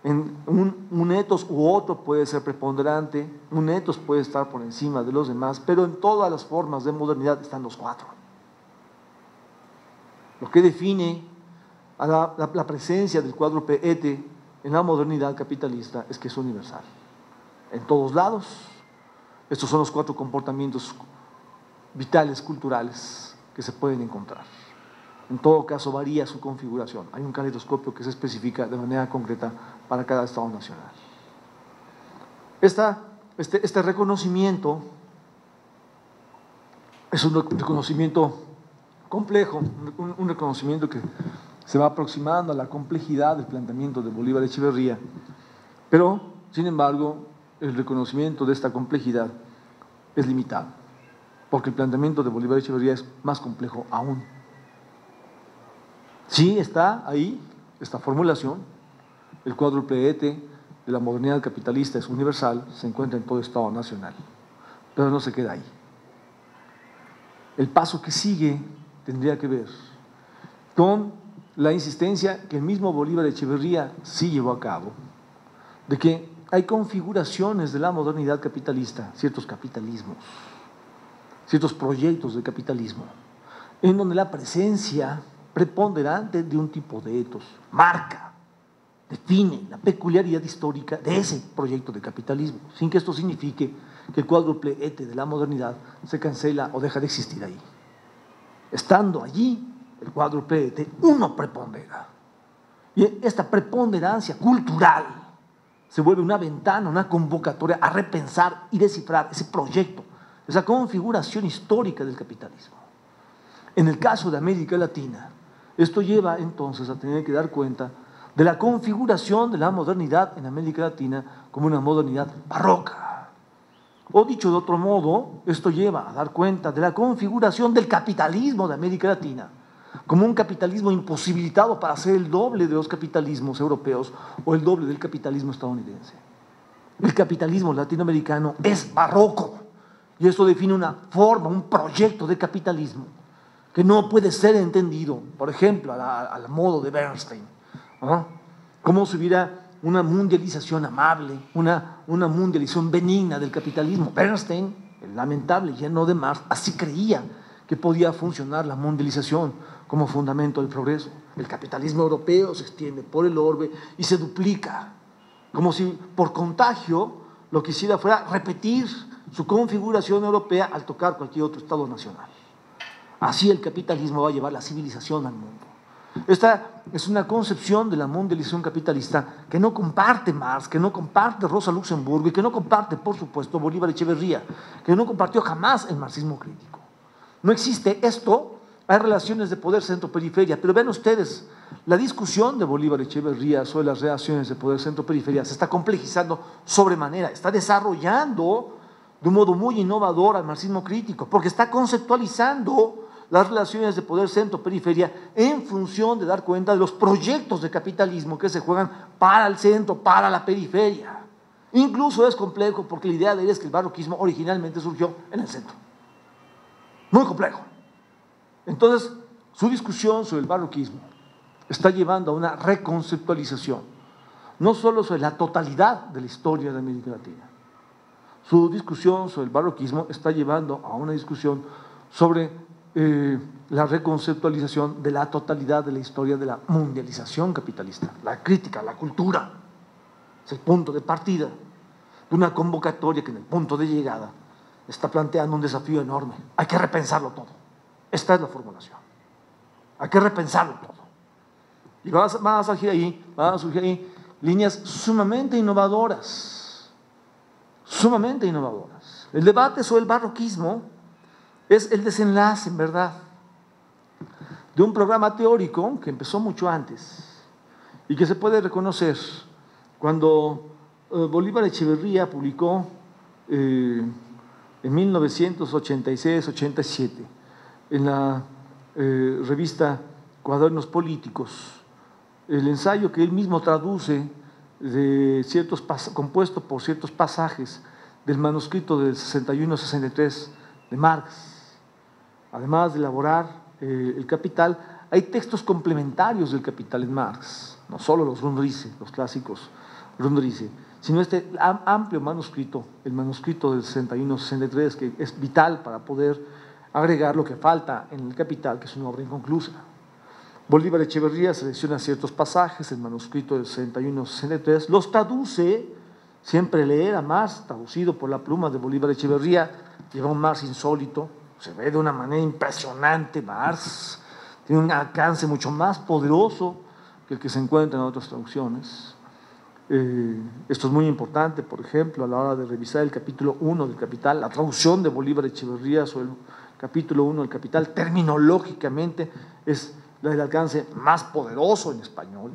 En un etos u otro puede ser preponderante, un etos puede estar por encima de los demás, pero en todas las formas de modernidad están los cuatro. Lo que define a la presencia del cuádruple en la modernidad capitalista es que es universal. En todos lados, estos son los cuatro comportamientos vitales, culturales, que se pueden encontrar. En todo caso, varía su configuración. Hay un caleidoscopio que se especifica de manera concreta para cada Estado nacional. Este reconocimiento es un reconocimiento complejo, un reconocimiento que se va aproximando a la complejidad del planteamiento de Bolívar Echeverría, pero, sin embargo, el reconocimiento de esta complejidad es limitado, porque el planteamiento de Bolívar Echeverría es más complejo aún. Sí está ahí esta formulación, el cuádruple de la modernidad capitalista es universal, se encuentra en todo Estado nacional, pero no se queda ahí. El paso que sigue tendría que ver con la insistencia que el mismo Bolívar Echeverría sí llevó a cabo, de que hay configuraciones de la modernidad capitalista, ciertos capitalismos, ciertos proyectos de capitalismo, en donde la presencia preponderante de un tipo de etos marca, define la peculiaridad histórica de ese proyecto de capitalismo, sin que esto signifique que el cuádruple de la modernidad se cancela o deja de existir ahí. Estando allí, el cuádruple uno prepondera. Y esta preponderancia cultural se vuelve una ventana, una convocatoria a repensar y descifrar ese proyecto, esa configuración histórica del capitalismo. En el caso de América Latina, esto lleva entonces a tener que dar cuenta de la configuración de la modernidad en América Latina como una modernidad barroca. O dicho de otro modo, esto lleva a dar cuenta de la configuración del capitalismo de América Latina como un capitalismo imposibilitado para ser el doble de los capitalismos europeos o el doble del capitalismo estadounidense. El capitalismo latinoamericano es barroco y esto define una forma, un proyecto de capitalismo que no puede ser entendido, por ejemplo, al modo de Bernstein, ¿no? Como si hubiera una mundialización amable, una mundialización benigna del capitalismo. Bernstein, el lamentable lleno de Marx, así creía que podía funcionar la mundialización como fundamento del progreso. El capitalismo europeo se extiende por el orbe y se duplica, como si por contagio lo que hiciera fuera repetir su configuración europea al tocar cualquier otro Estado nacional. Así el capitalismo va a llevar la civilización al mundo. Esta es una concepción de la mundialización capitalista que no comparte Marx, que no comparte Rosa Luxemburgo y que no comparte, por supuesto, Bolívar Echeverría, que no compartió jamás el marxismo crítico. No existe esto, hay relaciones de poder centro-periferia, pero vean ustedes, la discusión de Bolívar Echeverría sobre las relaciones de poder centro-periferia se está complejizando sobremanera, está desarrollando de un modo muy innovador al marxismo crítico, porque está conceptualizando las relaciones de poder centro-periferia en función de dar cuenta de los proyectos de capitalismo que se juegan para el centro, para la periferia. Incluso es complejo porque la idea de él es que el barroquismo originalmente surgió en el centro. Muy complejo. Entonces, su discusión sobre el barroquismo está llevando a una reconceptualización, no solo sobre la totalidad de la historia de América Latina. Su discusión sobre el barroquismo está llevando a una discusión sobre la reconceptualización de la totalidad de la historia de la mundialización capitalista, la crítica, la cultura. Es el punto de partida de una convocatoria que en el punto de llegada está planteando un desafío enorme. Hay que repensarlo todo. Esta es la formulación. Hay que repensarlo todo. Y van a surgir ahí líneas sumamente innovadoras. Sumamente innovadoras. El debate sobre el barroquismo es el desenlace, en verdad, de un programa teórico que empezó mucho antes y que se puede reconocer cuando Bolívar Echeverría publicó en 1986-87 en la revista Cuadernos Políticos el ensayo que él mismo traduce compuesto por ciertos pasajes del manuscrito del 61-63 de Marx. Además de elaborar el Capital, hay textos complementarios del Capital en Marx, no solo los Grundrisse, los clásicos Grundrisse, sino este amplio manuscrito, el manuscrito del 61-63, que es vital para poder agregar lo que falta en el Capital, que es una obra inconclusa. Bolívar Echeverría selecciona ciertos pasajes del manuscrito del 61-63, los traduce, siempre leer a Marx, traducido por la pluma de Bolívar Echeverría, lleva un Marx insólito, se ve de una manera impresionante Marx, tiene un alcance mucho más poderoso que el que se encuentra en otras traducciones. Esto es muy importante, por ejemplo, a la hora de revisar el capítulo 1 del Capital, la traducción de Bolívar Echeverría sobre el capítulo 1 del Capital, terminológicamente es la del alcance más poderoso en español.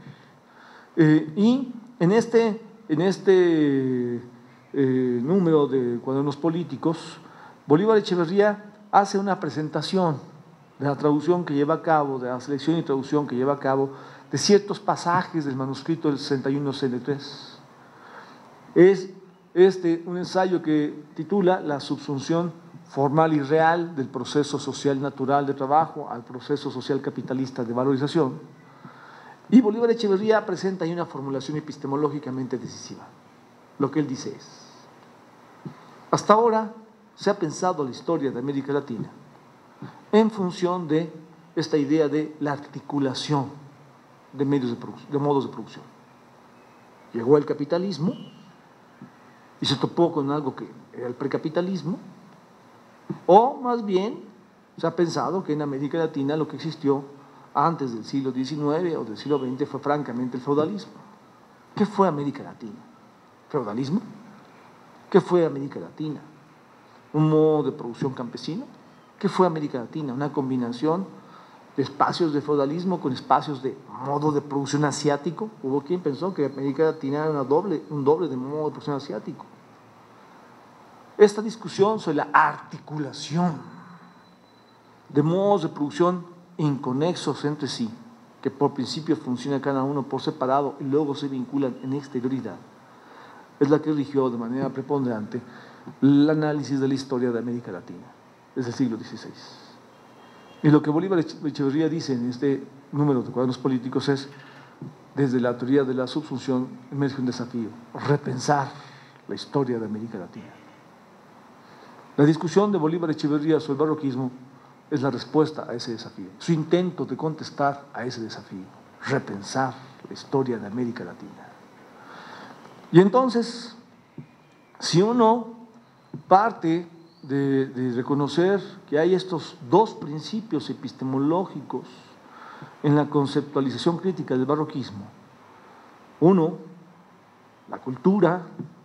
Y en este número de Cuadernos Políticos, Bolívar Echeverría hace una presentación de la traducción que lleva a cabo, de la selección y traducción que lleva a cabo de ciertos pasajes del manuscrito del 61-63. Es un ensayo que titula La subsunción formal y real del proceso social natural de trabajo al proceso social capitalista de valorización. Y Bolívar Echeverría presenta ahí una formulación epistemológicamente decisiva. Lo que él dice es: hasta ahora se ha pensado la historia de América Latina en función de esta idea de la articulación de modos de producción. Llegó el capitalismo y se topó con algo que era el precapitalismo, o más bien se ha pensado que en América Latina lo que existió antes del siglo XIX o del siglo XX fue francamente el feudalismo. ¿Qué fue América Latina? ¿Feudalismo? ¿Qué fue América Latina? ¿Un modo de producción campesino? ¿Qué fue América Latina? Una combinación de espacios de feudalismo con espacios de modo de producción asiático. Hubo quien pensó que América Latina era un doble de modo de producción asiático. Esta discusión sobre la articulación de modos de producción inconexos entre sí, que por principio funcionan cada uno por separado y luego se vinculan en exterioridad, es la que rigió de manera preponderante el análisis de la historia de América Latina desde el siglo XVI. Y lo que Bolívar Echeverría dice en este número de Cuadernos Políticos es: desde la teoría de la subsunción emerge un desafío, repensar la historia de América Latina. La discusión de Bolívar Echeverría sobre el barroquismo es la respuesta a ese desafío, su intento de contestar a ese desafío, repensar la historia de América Latina. Y entonces, si uno parte de reconocer que hay estos dos principios epistemológicos en la conceptualización crítica del barroquismo, uno, la cultura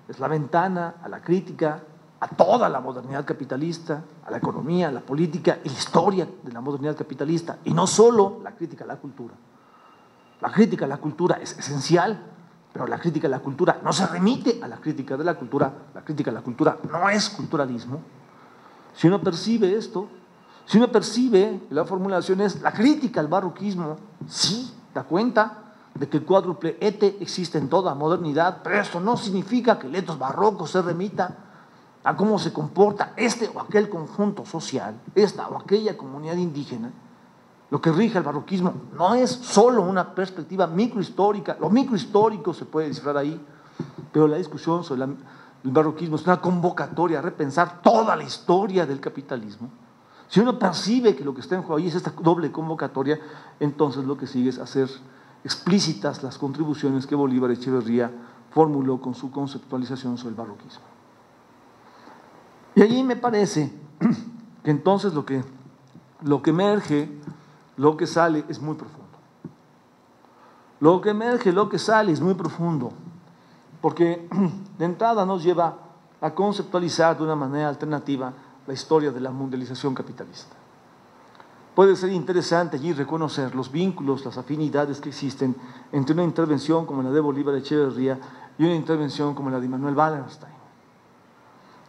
es la ventana a la crítica, a toda la modernidad capitalista, a la economía, a la política y la historia de la modernidad capitalista, y no solo la crítica a la cultura. La crítica a la cultura es esencial, pero la crítica a la cultura no se remite a la crítica de la cultura a la cultura no es culturalismo. Si uno percibe esto, si uno percibe que la formulación es la crítica al barroquismo, sí, da cuenta de que el cuádruple ete existe en toda modernidad, pero esto no significa que el etos barroco se remita a cómo se comporta este o aquel conjunto social, esta o aquella comunidad indígena. Lo que rige el barroquismo no es solo una perspectiva microhistórica, lo microhistórico se puede descifrar ahí, pero la discusión sobre el barroquismo es una convocatoria a repensar toda la historia del capitalismo. Si uno percibe que lo que está en juego ahí es esta doble convocatoria, entonces lo que sigue es hacer explícitas las contribuciones que Bolívar Echeverría formuló con su conceptualización sobre el barroquismo. Y allí me parece que entonces lo que emerge, lo que sale es muy profundo. Lo que emerge, lo que sale es muy profundo, porque de entrada nos lleva a conceptualizar de una manera alternativa la historia de la mundialización capitalista. Puede ser interesante allí reconocer los vínculos, las afinidades que existen entre una intervención como la de Bolívar Echeverría y una intervención como la de Manuel Wallerstein,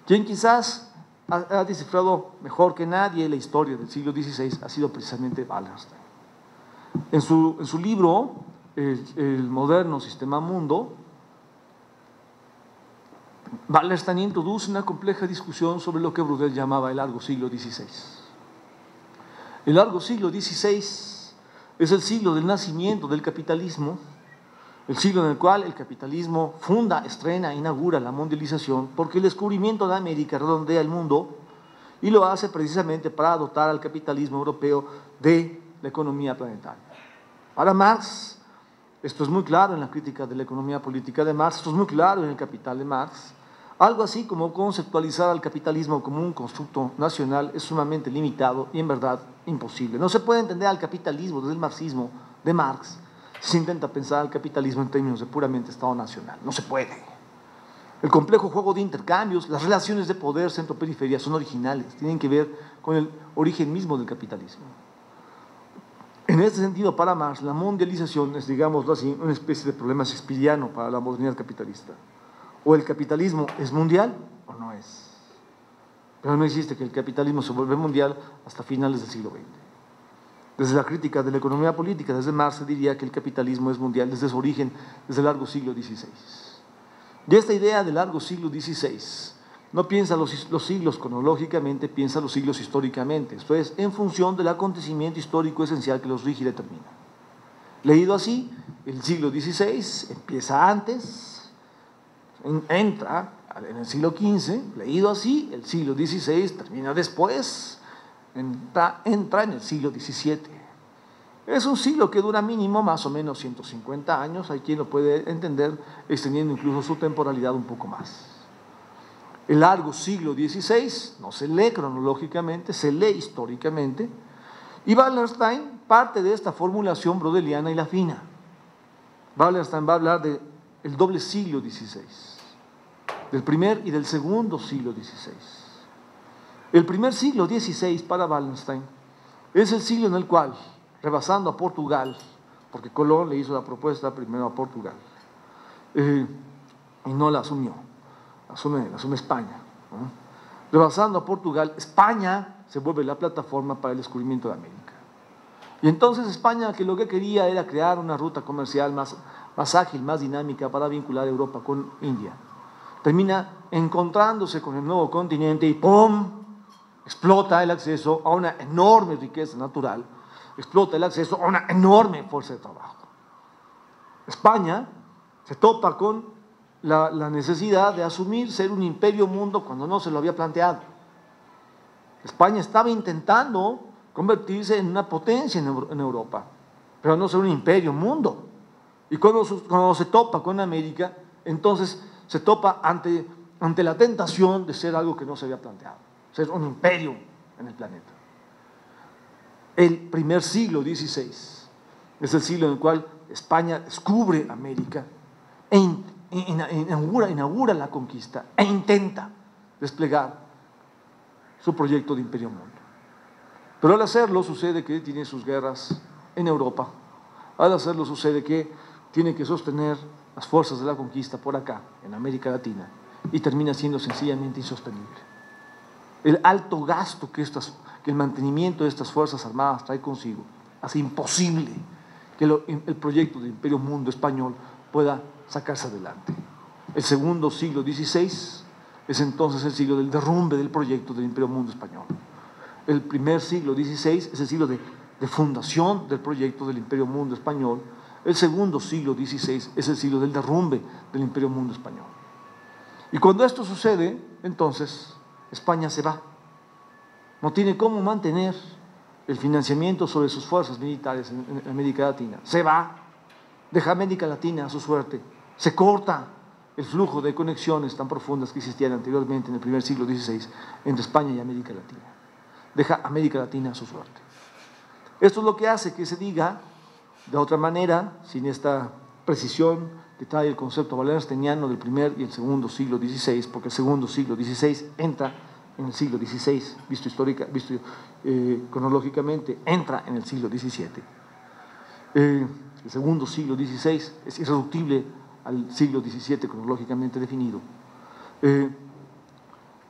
quien quizás ha descifrado mejor que nadie la historia del siglo XVI ha sido precisamente Wallerstein. En su libro, el moderno sistema mundo, Wallerstein introduce una compleja discusión sobre lo que Braudel llamaba el largo siglo XVI. El largo siglo XVI es el siglo del nacimiento del capitalismo, el siglo en el cual el capitalismo funda, estrena, inaugura la mundialización, porque el descubrimiento de América redondea el mundo y lo hace precisamente para dotar al capitalismo europeo de la economía planetaria. Para Marx, esto es muy claro en la crítica de la economía política de Marx, esto es muy claro en el Capital de Marx. Algo así como conceptualizar al capitalismo como un constructo nacional es sumamente limitado y en verdad imposible. No se puede entender al capitalismo desde el marxismo de Marx si se intenta pensar al capitalismo en términos de puramente Estado nacional. No se puede. El complejo juego de intercambios, las relaciones de poder centro-periferia son originales, tienen que ver con el origen mismo del capitalismo. En este sentido, para Marx, la mundialización es, digámoslo así, una especie de problema shakespeariano para la modernidad capitalista. O el capitalismo es mundial o no es. Pero no existe que el capitalismo se vuelva mundial hasta finales del siglo XX. Desde la crítica de la economía política, desde Marx se diría que el capitalismo es mundial desde su origen, desde el largo siglo XVI. Y esta idea del largo siglo XVI no piensa los siglos cronológicamente, piensa los siglos históricamente, esto es, en función del acontecimiento histórico esencial que los rige y determina. Leído así, el siglo XVI empieza antes, entra en el siglo XV, leído así, el siglo XVI termina después, entra en el siglo XVII. Es un siglo que dura mínimo más o menos 150 años, hay quien lo puede entender extendiendo incluso su temporalidad un poco más. El largo siglo XVI no se lee cronológicamente, se lee históricamente, y Wallerstein parte de esta formulación brodeliana y la afina. Wallerstein va a hablar del doble siglo XVI, del primer y del segundo siglo XVI. El primer siglo XVI para Wallerstein es el siglo en el cual, rebasando a Portugal, porque Colón le hizo la propuesta primero a Portugal, y no la asumió, la asume España, ¿no? Rebasando a Portugal, España se vuelve la plataforma para el descubrimiento de América. Y entonces España, que lo que quería era crear una ruta comercial más ágil, más dinámica para vincular a Europa con India, termina encontrándose con el nuevo continente y ¡pum!, explota el acceso a una enorme riqueza natural, explota el acceso a una enorme fuerza de trabajo. España se topa con la necesidad de asumir ser un imperio mundo cuando no se lo había planteado. España estaba intentando convertirse en una potencia en Europa, pero no ser un imperio mundo. Y cuando se topa con América, entonces se topa ante la tentación de ser algo que no se había planteado, ser un imperio en el planeta. El primer siglo XVI es el siglo en el cual España descubre América e inaugura la conquista e intenta desplegar su proyecto de imperio mundo. Pero al hacerlo sucede que tiene sus guerras en Europa. Al hacerlo sucede que tiene que sostener las fuerzas de la conquista por acá, en América Latina, y termina siendo sencillamente insostenible. El alto gasto que el mantenimiento de estas fuerzas armadas trae consigo hace imposible que el proyecto de imperio mundo español pueda sacarse adelante. El segundo siglo XVI es entonces el siglo del derrumbe del proyecto del imperio mundo español. El primer siglo XVI es el siglo de fundación del proyecto del imperio mundo español. El segundo siglo XVI es el siglo del derrumbe del imperio mundo español. Y cuando esto sucede, entonces España se va. No tiene cómo mantener el financiamiento sobre sus fuerzas militares en América Latina. Se va, deja América Latina a su suerte, se corta el flujo de conexiones tan profundas que existían anteriormente en el primer siglo XVI entre España y América Latina. Deja América Latina a su suerte. Esto es lo que hace que se diga, de otra manera, sin esta precisión que trae el concepto wallersteiniano del primer y el segundo siglo XVI, porque el segundo siglo XVI entra en el siglo XVI, visto cronológicamente, entra en el siglo XVII. El segundo siglo XVI es irreductible al siglo XVII cronológicamente definido.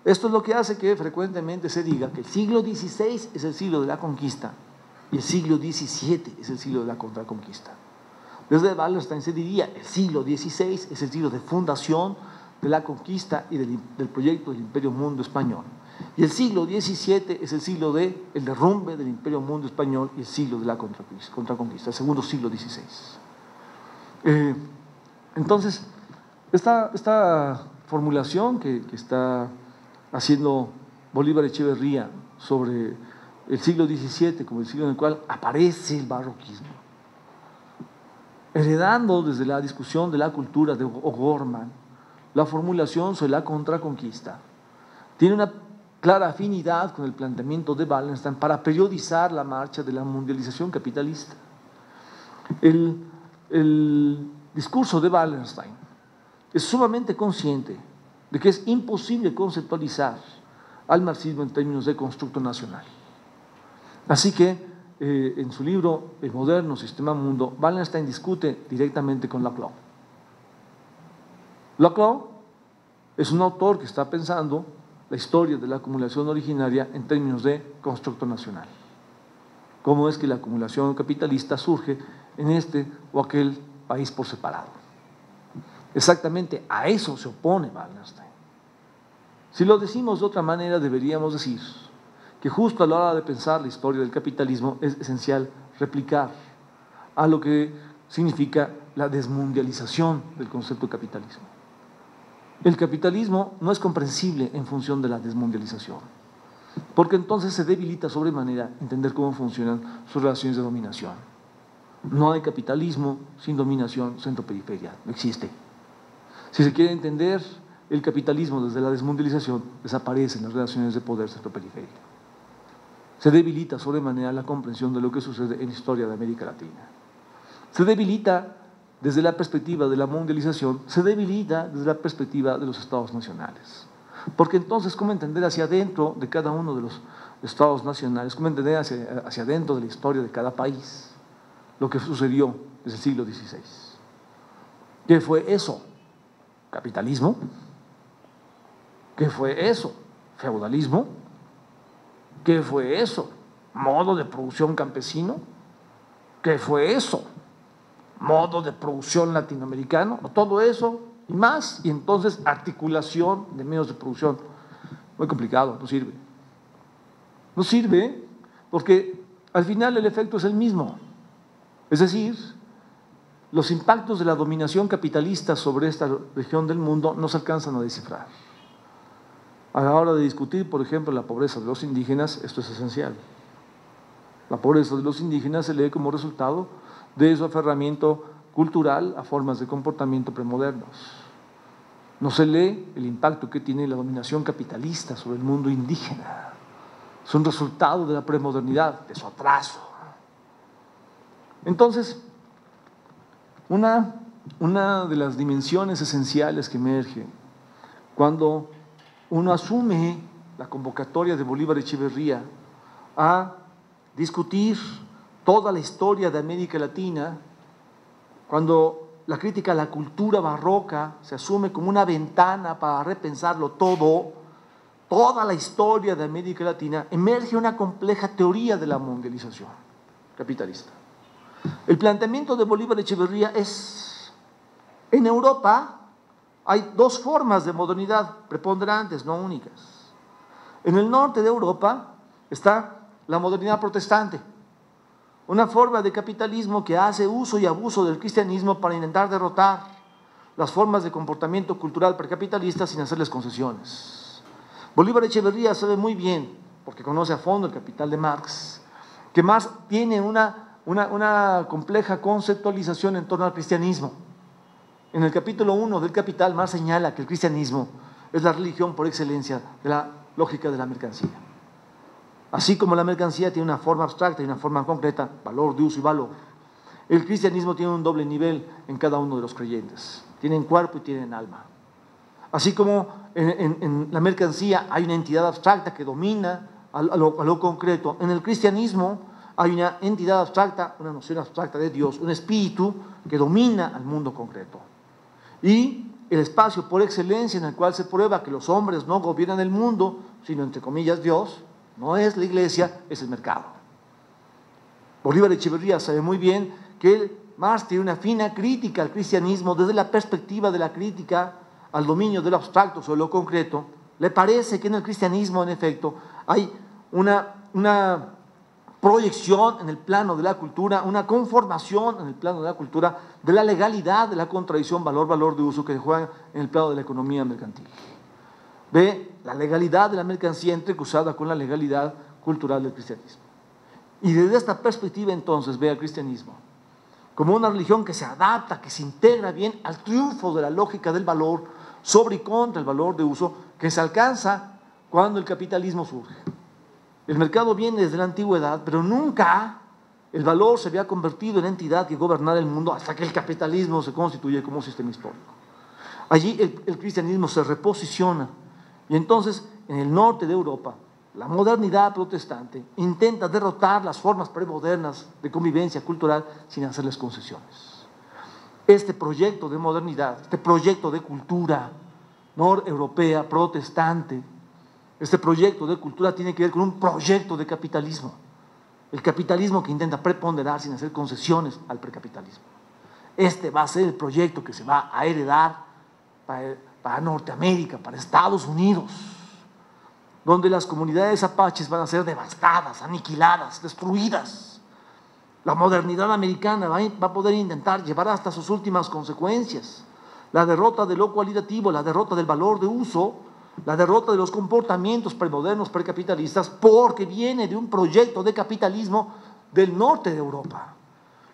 Esto es lo que hace que frecuentemente se diga que el siglo XVI es el siglo de la conquista y el siglo XVII es el siglo de la contraconquista. Desde Wallerstein se diría el siglo XVI es el siglo de fundación de la conquista y del proyecto del imperio mundo español. Y el siglo XVII es el siglo del derrumbe del imperio mundo español y el siglo de la contraconquista, el segundo siglo XVI. Entonces, esta formulación que está haciendo Bolívar Echeverría sobre el siglo XVII como el siglo en el cual aparece el barroquismo, heredando desde la discusión de la cultura de O'Gorman la formulación sobre la contraconquista, tiene una clara afinidad con el planteamiento de Wallenstein para periodizar la marcha de la mundialización capitalista. El discurso de Wallenstein es sumamente consciente de que es imposible conceptualizar al marxismo en términos de constructo nacional. Así que en su libro El moderno sistema mundo, Wallenstein discute directamente con Laclau. Laclau es un autor que está pensando la historia de la acumulación originaria en términos de constructo nacional. Cómo es que la acumulación capitalista surge en este o aquel país por separado. Exactamente a eso se opone Wallenstein. Si lo decimos de otra manera, deberíamos decir que justo a la hora de pensar la historia del capitalismo es esencial replicar a lo que significa la desmundialización del concepto de capitalismo. El capitalismo no es comprensible en función de la desmundialización, porque entonces se debilita sobremanera entender cómo funcionan sus relaciones de dominación. No hay capitalismo sin dominación centro-periferia, no existe. Si se quiere entender el capitalismo desde la desmundialización, desaparecen las relaciones de poder centro-periferia. Se debilita sobremanera la comprensión de lo que sucede en la historia de América Latina. Se debilita desde la perspectiva de la mundialización, se debilita desde la perspectiva de los estados nacionales. Porque entonces, ¿cómo entender hacia adentro de cada uno de los estados nacionales? ¿Cómo entender hacia adentro de la historia de cada país lo que sucedió desde el siglo XVI? ¿Qué fue eso? ¿Capitalismo? ¿Qué fue eso? ¿Feudalismo? ¿Qué fue eso? ¿Modo de producción campesino? ¿Qué fue eso? ¿Modo de producción latinoamericano? Todo eso y más, y entonces articulación de medios de producción. Muy complicado, no sirve. No sirve porque al final el efecto es el mismo. Es decir, los impactos de la dominación capitalista sobre esta región del mundo no se alcanzan a descifrar. A la hora de discutir, por ejemplo, la pobreza de los indígenas, esto es esencial. La pobreza de los indígenas se lee como resultado de su aferramiento cultural a formas de comportamiento premodernos. No se lee el impacto que tiene la dominación capitalista sobre el mundo indígena. Es un resultado de la premodernidad, de su atraso. Entonces, una de las dimensiones esenciales que emerge cuando uno asume la convocatoria de Bolívar Echeverría a discutir toda la historia de América Latina, cuando la crítica a la cultura barroca se asume como una ventana para repensarlo todo, toda la historia de América Latina, emerge una compleja teoría de la mundialización capitalista. El planteamiento de Bolívar Echeverría es: en Europa hay dos formas de modernidad preponderantes, no únicas. En el norte de Europa está la modernidad protestante, una forma de capitalismo que hace uso y abuso del cristianismo para intentar derrotar las formas de comportamiento cultural precapitalista sin hacerles concesiones. Bolívar Echeverría sabe muy bien, porque conoce a fondo el Capital de Marx, que Marx tiene una compleja conceptualización en torno al cristianismo. En el capítulo 1 del Capital, Marx señala que el cristianismo es la religión por excelencia de la lógica de la mercancía. Así como la mercancía tiene una forma abstracta y una forma concreta, valor de uso y valor, el cristianismo tiene un doble nivel en cada uno de los creyentes. Tienen cuerpo y tienen alma. Así como en la mercancía hay una entidad abstracta que domina a lo concreto, en el cristianismo hay una entidad abstracta, una noción abstracta de Dios, un espíritu que domina al mundo concreto. Y el espacio por excelencia en el cual se prueba que los hombres no gobiernan el mundo, sino entre comillas Dios, no es la iglesia, es el mercado. Bolívar Echeverría sabe muy bien que Marx tiene una fina crítica al cristianismo desde la perspectiva de la crítica al dominio de lo abstracto sobre lo concreto. Le parece que en el cristianismo, en efecto, hay una proyección en el plano de la cultura, una conformación en el plano de la cultura de la legalidad de la contradicción valor de uso que juega en el plano de la economía mercantil. Ve la legalidad de la mercancía entrecruzada con la legalidad cultural del cristianismo. Y desde esta perspectiva entonces ve al cristianismo como una religión que se adapta, que se integra bien al triunfo de la lógica del valor sobre y contra el valor de uso que se alcanza cuando el capitalismo surge. El mercado viene desde la antigüedad, pero nunca el valor se había convertido en entidad que gobernara el mundo hasta que el capitalismo se constituye como un sistema histórico. Allí el cristianismo se reposiciona y entonces en el norte de Europa la modernidad protestante intenta derrotar las formas premodernas de convivencia cultural sin hacerles concesiones. Este proyecto de modernidad, este proyecto de cultura noreuropea protestante, este proyecto de cultura tiene que ver con un proyecto de capitalismo. El capitalismo que intenta preponderar sin hacer concesiones al precapitalismo. Este va a ser el proyecto que se va a heredar para Norteamérica, para Estados Unidos, donde las comunidades apaches van a ser devastadas, aniquiladas, destruidas. La modernidad americana va a poder intentar llevar hasta sus últimas consecuencias. La derrota de lo cualitativo, la derrota del valor de uso, la derrota de los comportamientos premodernos, precapitalistas, porque viene de un proyecto de capitalismo del norte de Europa.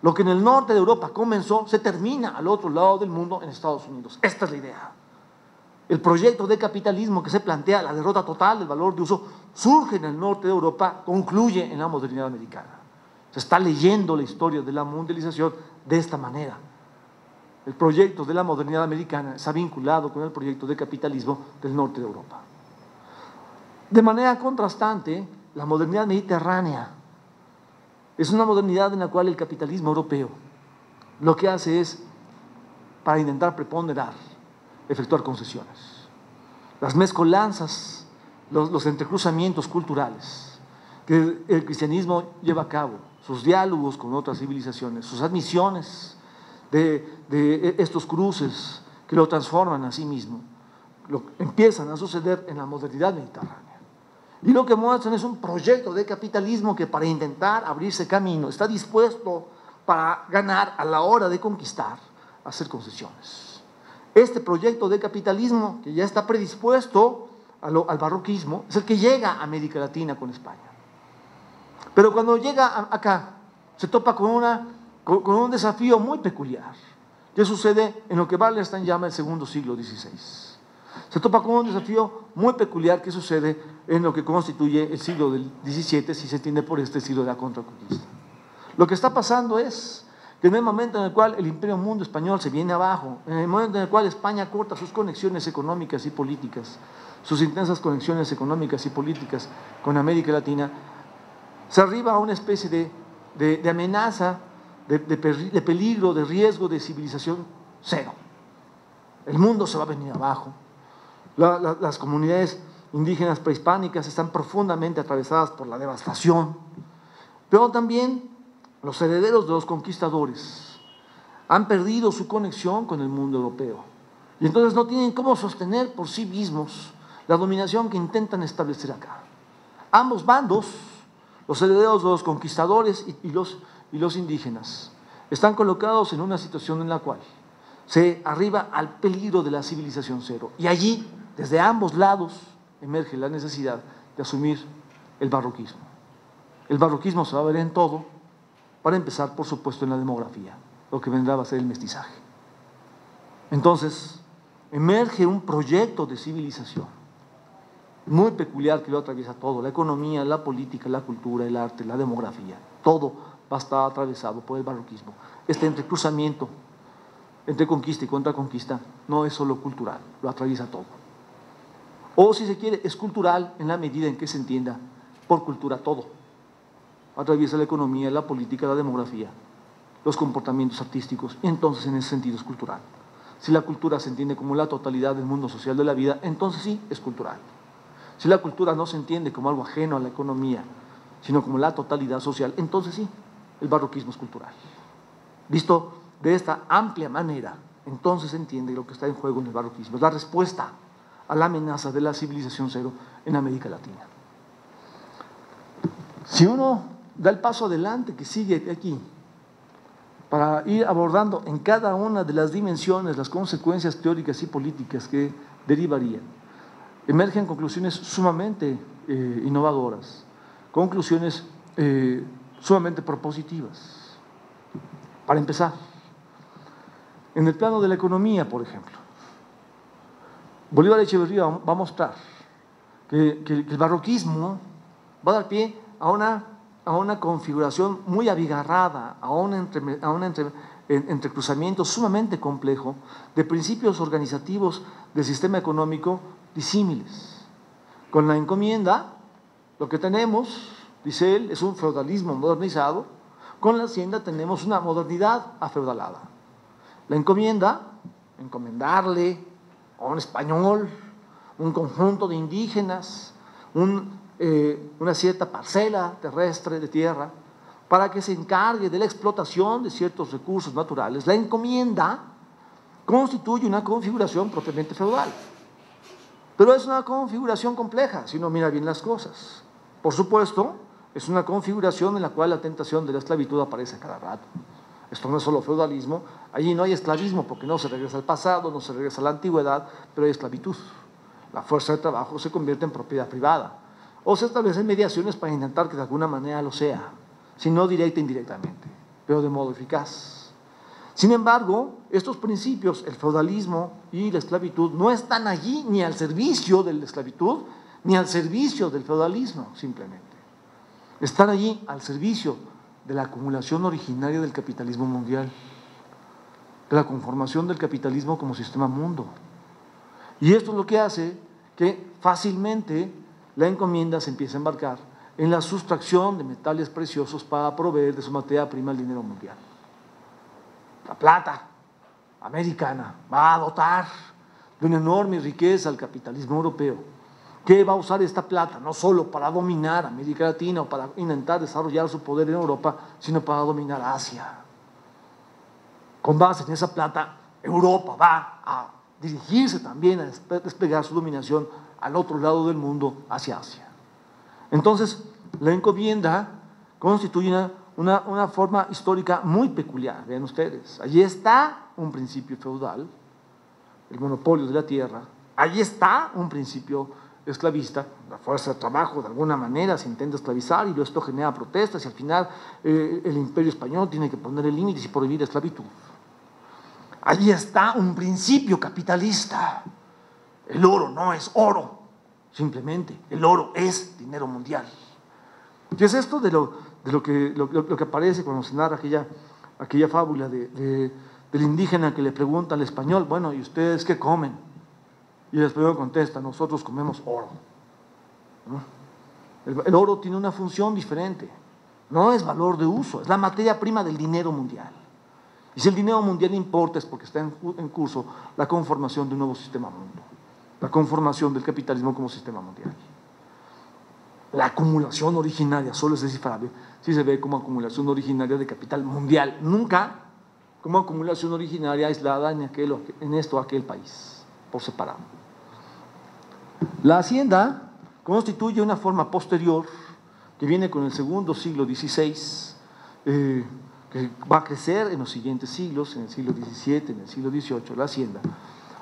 Lo que en el norte de Europa comenzó, se termina al otro lado del mundo, en Estados Unidos. Esta es la idea. El proyecto de capitalismo que se plantea, la derrota total del valor de uso, surge en el norte de Europa, concluye en la modernidad americana. Se está leyendo la historia de la mundialización de esta manera. El proyecto de la modernidad americana está vinculado con el proyecto de capitalismo del norte de Europa. De manera contrastante, la modernidad mediterránea es una modernidad en la cual el capitalismo europeo lo que hace es, para intentar preponderar, efectuar concesiones. Las mezcolanzas, los entrecruzamientos culturales que el cristianismo lleva a cabo, sus diálogos con otras civilizaciones, sus admisiones de estos cruces que lo transforman a sí mismo, empiezan a suceder en la modernidad mediterránea. Y lo que muestran es un proyecto de capitalismo que para intentar abrirse camino está dispuesto para ganar a la hora de conquistar, a hacer concesiones. Este proyecto de capitalismo que ya está predispuesto al barroquismo es el que llega a América Latina con España. Pero cuando llega acá, se topa con un desafío muy peculiar. ¿Qué sucede en lo que Wallerstein llama el segundo siglo XVI? Se topa con un desafío muy peculiar que sucede en lo que constituye el siglo del XVII, si se entiende por este siglo de la contraconquista. Lo que está pasando es que en el momento en el cual el imperio mundo español se viene abajo, en el momento en el cual España corta sus conexiones económicas y políticas, sus intensas conexiones económicas y políticas con América Latina, se arriba a una especie de amenaza, de peligro, de riesgo de civilización cero. El mundo se va a venir abajo. Las comunidades indígenas prehispánicas están profundamente atravesadas por la devastación, pero también los herederos de los conquistadores han perdido su conexión con el mundo europeo y entonces no tienen cómo sostener por sí mismos la dominación que intentan establecer acá. Ambos bandos, los herederos de los conquistadores y los indígenas, están colocados en una situación en la cual se arriba al peligro de la civilización cero. Y allí, desde ambos lados, emerge la necesidad de asumir el barroquismo. El barroquismo se va a ver en todo, para empezar, por supuesto, en la demografía, lo que vendrá a ser el mestizaje. Entonces, emerge un proyecto de civilización muy peculiar que lo atraviesa todo: la economía, la política, la cultura, el arte, la demografía. Todo va a estar atravesado por el barroquismo. Este entrecruzamiento entre conquista y contraconquista no es solo cultural, lo atraviesa todo. O, si se quiere, es cultural en la medida en que se entienda por cultura todo. Atraviesa la economía, la política, la demografía, los comportamientos artísticos, y entonces en ese sentido es cultural. Si la cultura se entiende como la totalidad del mundo social de la vida, entonces sí es cultural. Si la cultura no se entiende como algo ajeno a la economía, sino como la totalidad social, entonces sí, el barroquismo es cultural. Visto de esta amplia manera, entonces se entiende lo que está en juego en el barroquismo. Es la respuesta a la amenaza de la civilización cero en América Latina. Si uno da el paso adelante que sigue aquí, para ir abordando en cada una de las dimensiones las consecuencias teóricas y políticas que derivarían, emergen conclusiones sumamente innovadoras, conclusiones sumamente propositivas. Para empezar, en el plano de la economía, por ejemplo, Bolívar Echeverría va a mostrar que el barroquismo va a dar pie a una configuración muy abigarrada, a un entrecruzamiento sumamente complejo de principios organizativos del sistema económico disímiles. Con la encomienda, lo que tenemos, dice él, es un feudalismo modernizado. Con la hacienda tenemos una modernidad afeudalada. La encomienda, encomendarle a un español, un conjunto de indígenas, una cierta parcela terrestre de tierra, para que se encargue de la explotación de ciertos recursos naturales. La encomienda constituye una configuración propiamente feudal, pero es una configuración compleja si uno mira bien las cosas. Por supuesto, es una configuración en la cual la tentación de la esclavitud aparece a cada rato. Esto no es solo feudalismo, allí no hay esclavismo porque no se regresa al pasado, no se regresa a la antigüedad, pero hay esclavitud. La fuerza de trabajo se convierte en propiedad privada, o se establecen mediaciones para intentar que de alguna manera lo sea, si no directa, indirectamente, pero de modo eficaz. Sin embargo, estos principios, el feudalismo y la esclavitud, no están allí ni al servicio de la esclavitud, ni al servicio del feudalismo, simplemente. Están allí al servicio de la acumulación originaria del capitalismo mundial, de la conformación del capitalismo como sistema mundo. Y esto es lo que hace que fácilmente la encomienda se empiece a embarcar en la sustracción de metales preciosos para proveer de su materia prima al dinero mundial. La plata americana va a dotar de una enorme riqueza al capitalismo europeo, que va a usar esta plata no solo para dominar América Latina o para intentar desarrollar su poder en Europa, sino para dominar Asia. Con base en esa plata, Europa va a dirigirse también a desplegar su dominación al otro lado del mundo, hacia Asia. Entonces, la encomienda constituye una forma histórica muy peculiar. Vean ustedes, allí está un principio feudal, el monopolio de la tierra, allí está un principio esclavista, la fuerza de trabajo de alguna manera se intenta esclavizar y esto genera protestas y al final el imperio español tiene que poner límites y prohibir la esclavitud. Allí está un principio capitalista. El oro no es oro, simplemente el oro es dinero mundial. ¿Qué es esto de lo que aparece cuando se narra aquella fábula del indígena que le pregunta al español, bueno, ¿y ustedes qué comen? Y el español contesta, nosotros comemos oro. ¿No? El oro tiene una función diferente, no es valor de uso, es la materia prima del dinero mundial. Y si el dinero mundial importa es porque está en curso la conformación de un nuevo sistema mundo, la conformación del capitalismo como sistema mundial. La acumulación originaria solo es descifrable si se ve como acumulación originaria de capital mundial, nunca como acumulación originaria aislada en esto o aquel país, por separado. La hacienda constituye una forma posterior que viene con el segundo siglo XVI, que va a crecer en los siguientes siglos, en el siglo XVII, en el siglo XVIII, la hacienda.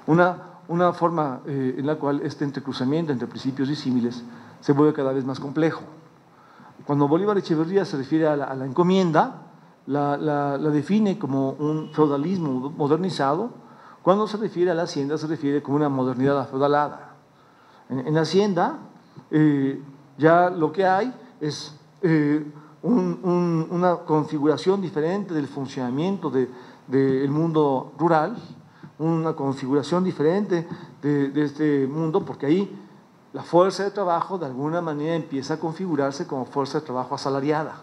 Una forma en la cual este entrecruzamiento entre principios y símiles se vuelve cada vez más complejo. Cuando Bolívar Echeverría se refiere a la encomienda, la define como un feudalismo modernizado. Cuando se refiere a la hacienda, se refiere como una modernidad afeudalada. En la hacienda, ya lo que hay es una configuración diferente del funcionamiento del mundo rural, una configuración diferente de este mundo, porque ahí la fuerza de trabajo de alguna manera empieza a configurarse como fuerza de trabajo asalariada.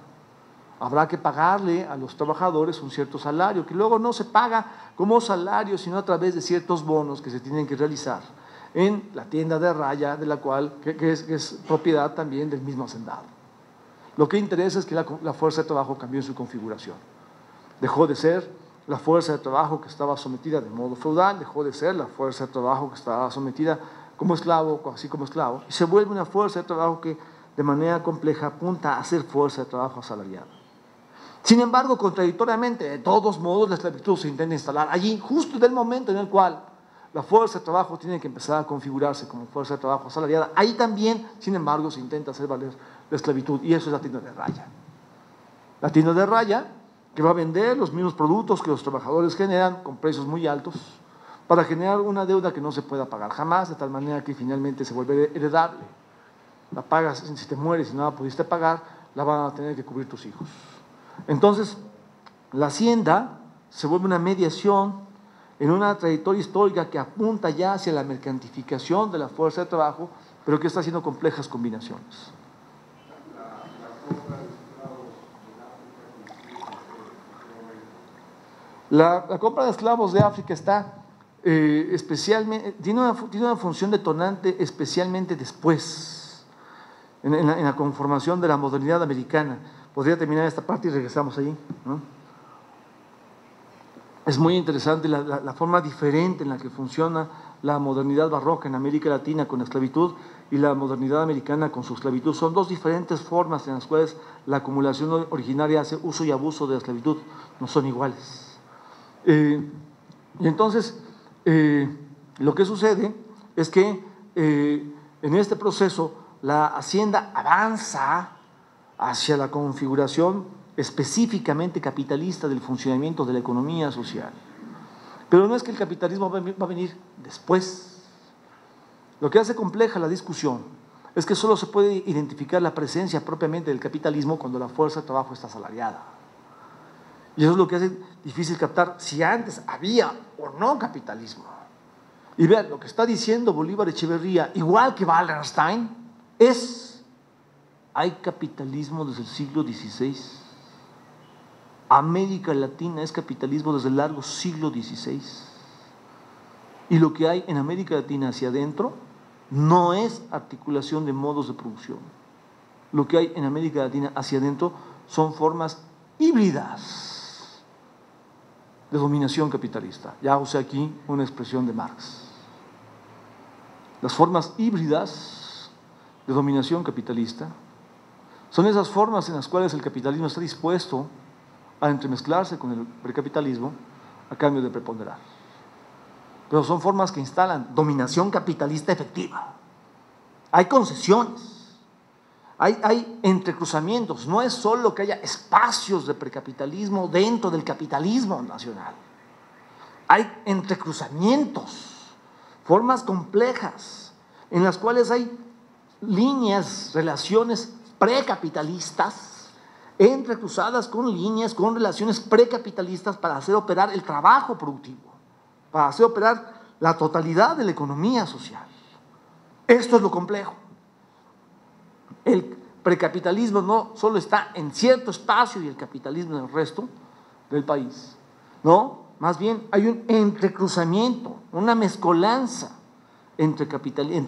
Habrá que pagarle a los trabajadores un cierto salario, que luego no se paga como salario, sino a través de ciertos bonos que se tienen que realizar en la tienda de raya, de la cual, que es propiedad también del mismo hacendado. Lo que interesa es que la fuerza de trabajo cambió en su configuración. Dejó de ser la fuerza de trabajo que estaba sometida de modo feudal, dejó de ser la fuerza de trabajo que estaba sometida como esclavo, así como esclavo, y se vuelve una fuerza de trabajo que de manera compleja apunta a ser fuerza de trabajo asalariada. Sin embargo, contradictoriamente, de todos modos, la esclavitud se intenta instalar allí, justo en el momento en el cual la fuerza de trabajo tiene que empezar a configurarse como fuerza de trabajo asalariada. Ahí también, sin embargo, se intenta hacer valer la esclavitud, y eso es la tienda de raya. La tienda de raya que va a vender los mismos productos que los trabajadores generan con precios muy altos para generar una deuda que no se pueda pagar jamás, de tal manera que finalmente se vuelve heredable. La pagas, si te mueres y no la pudiste pagar, la van a tener que cubrir tus hijos. Entonces, la hacienda se vuelve una mediación en una trayectoria histórica que apunta ya hacia la mercantilización de la fuerza de trabajo, pero que está haciendo complejas combinaciones. La compra de esclavos de África está especialmente, tiene una función detonante especialmente después, en la conformación de la modernidad americana. Podría terminar esta parte y regresamos allí, ¿no? Es muy interesante la forma diferente en la que funciona la modernidad barroca en América Latina con la esclavitud y la modernidad americana con su esclavitud. Son dos diferentes formas en las cuales la acumulación originaria hace uso y abuso de la esclavitud, no son iguales. Y entonces, lo que sucede es que en este proceso la hacienda avanza hacia la configuración específicamente capitalista del funcionamiento de la economía social. Pero no es que el capitalismo va a venir después. Lo que hace compleja la discusión es que solo se puede identificar la presencia propiamente del capitalismo cuando la fuerza de trabajo está asalariada. Y eso es lo que hace difícil captar si antes había o no capitalismo. Y vean, lo que está diciendo Bolívar Echeverría, igual que Wallerstein, es: hay capitalismo desde el siglo XVI. América Latina es capitalismo desde el largo siglo XVI. Y lo que hay en América Latina hacia adentro no es articulación de modos de producción. Lo que hay en América Latina hacia adentro son formas híbridas de dominación capitalista. Ya usé aquí una expresión de Marx. Las formas híbridas de dominación capitalista son esas formas en las cuales el capitalismo está dispuesto a entremezclarse con el precapitalismo a cambio de preponderar. Pero son formas que instalan dominación capitalista efectiva. hay concesiones, hay entrecruzamientos. No es solo que haya espacios de precapitalismo dentro del capitalismo nacional. Hay entrecruzamientos, formas complejas en las cuales hay líneas, relaciones precapitalistas entrecruzadas con líneas, con relaciones precapitalistas para hacer operar el trabajo productivo, para hacer operar la totalidad de la economía social. Esto es lo complejo. El precapitalismo no solo está en cierto espacio y el capitalismo en el resto del país, no, más bien hay un entrecruzamiento, una mezcolanza entre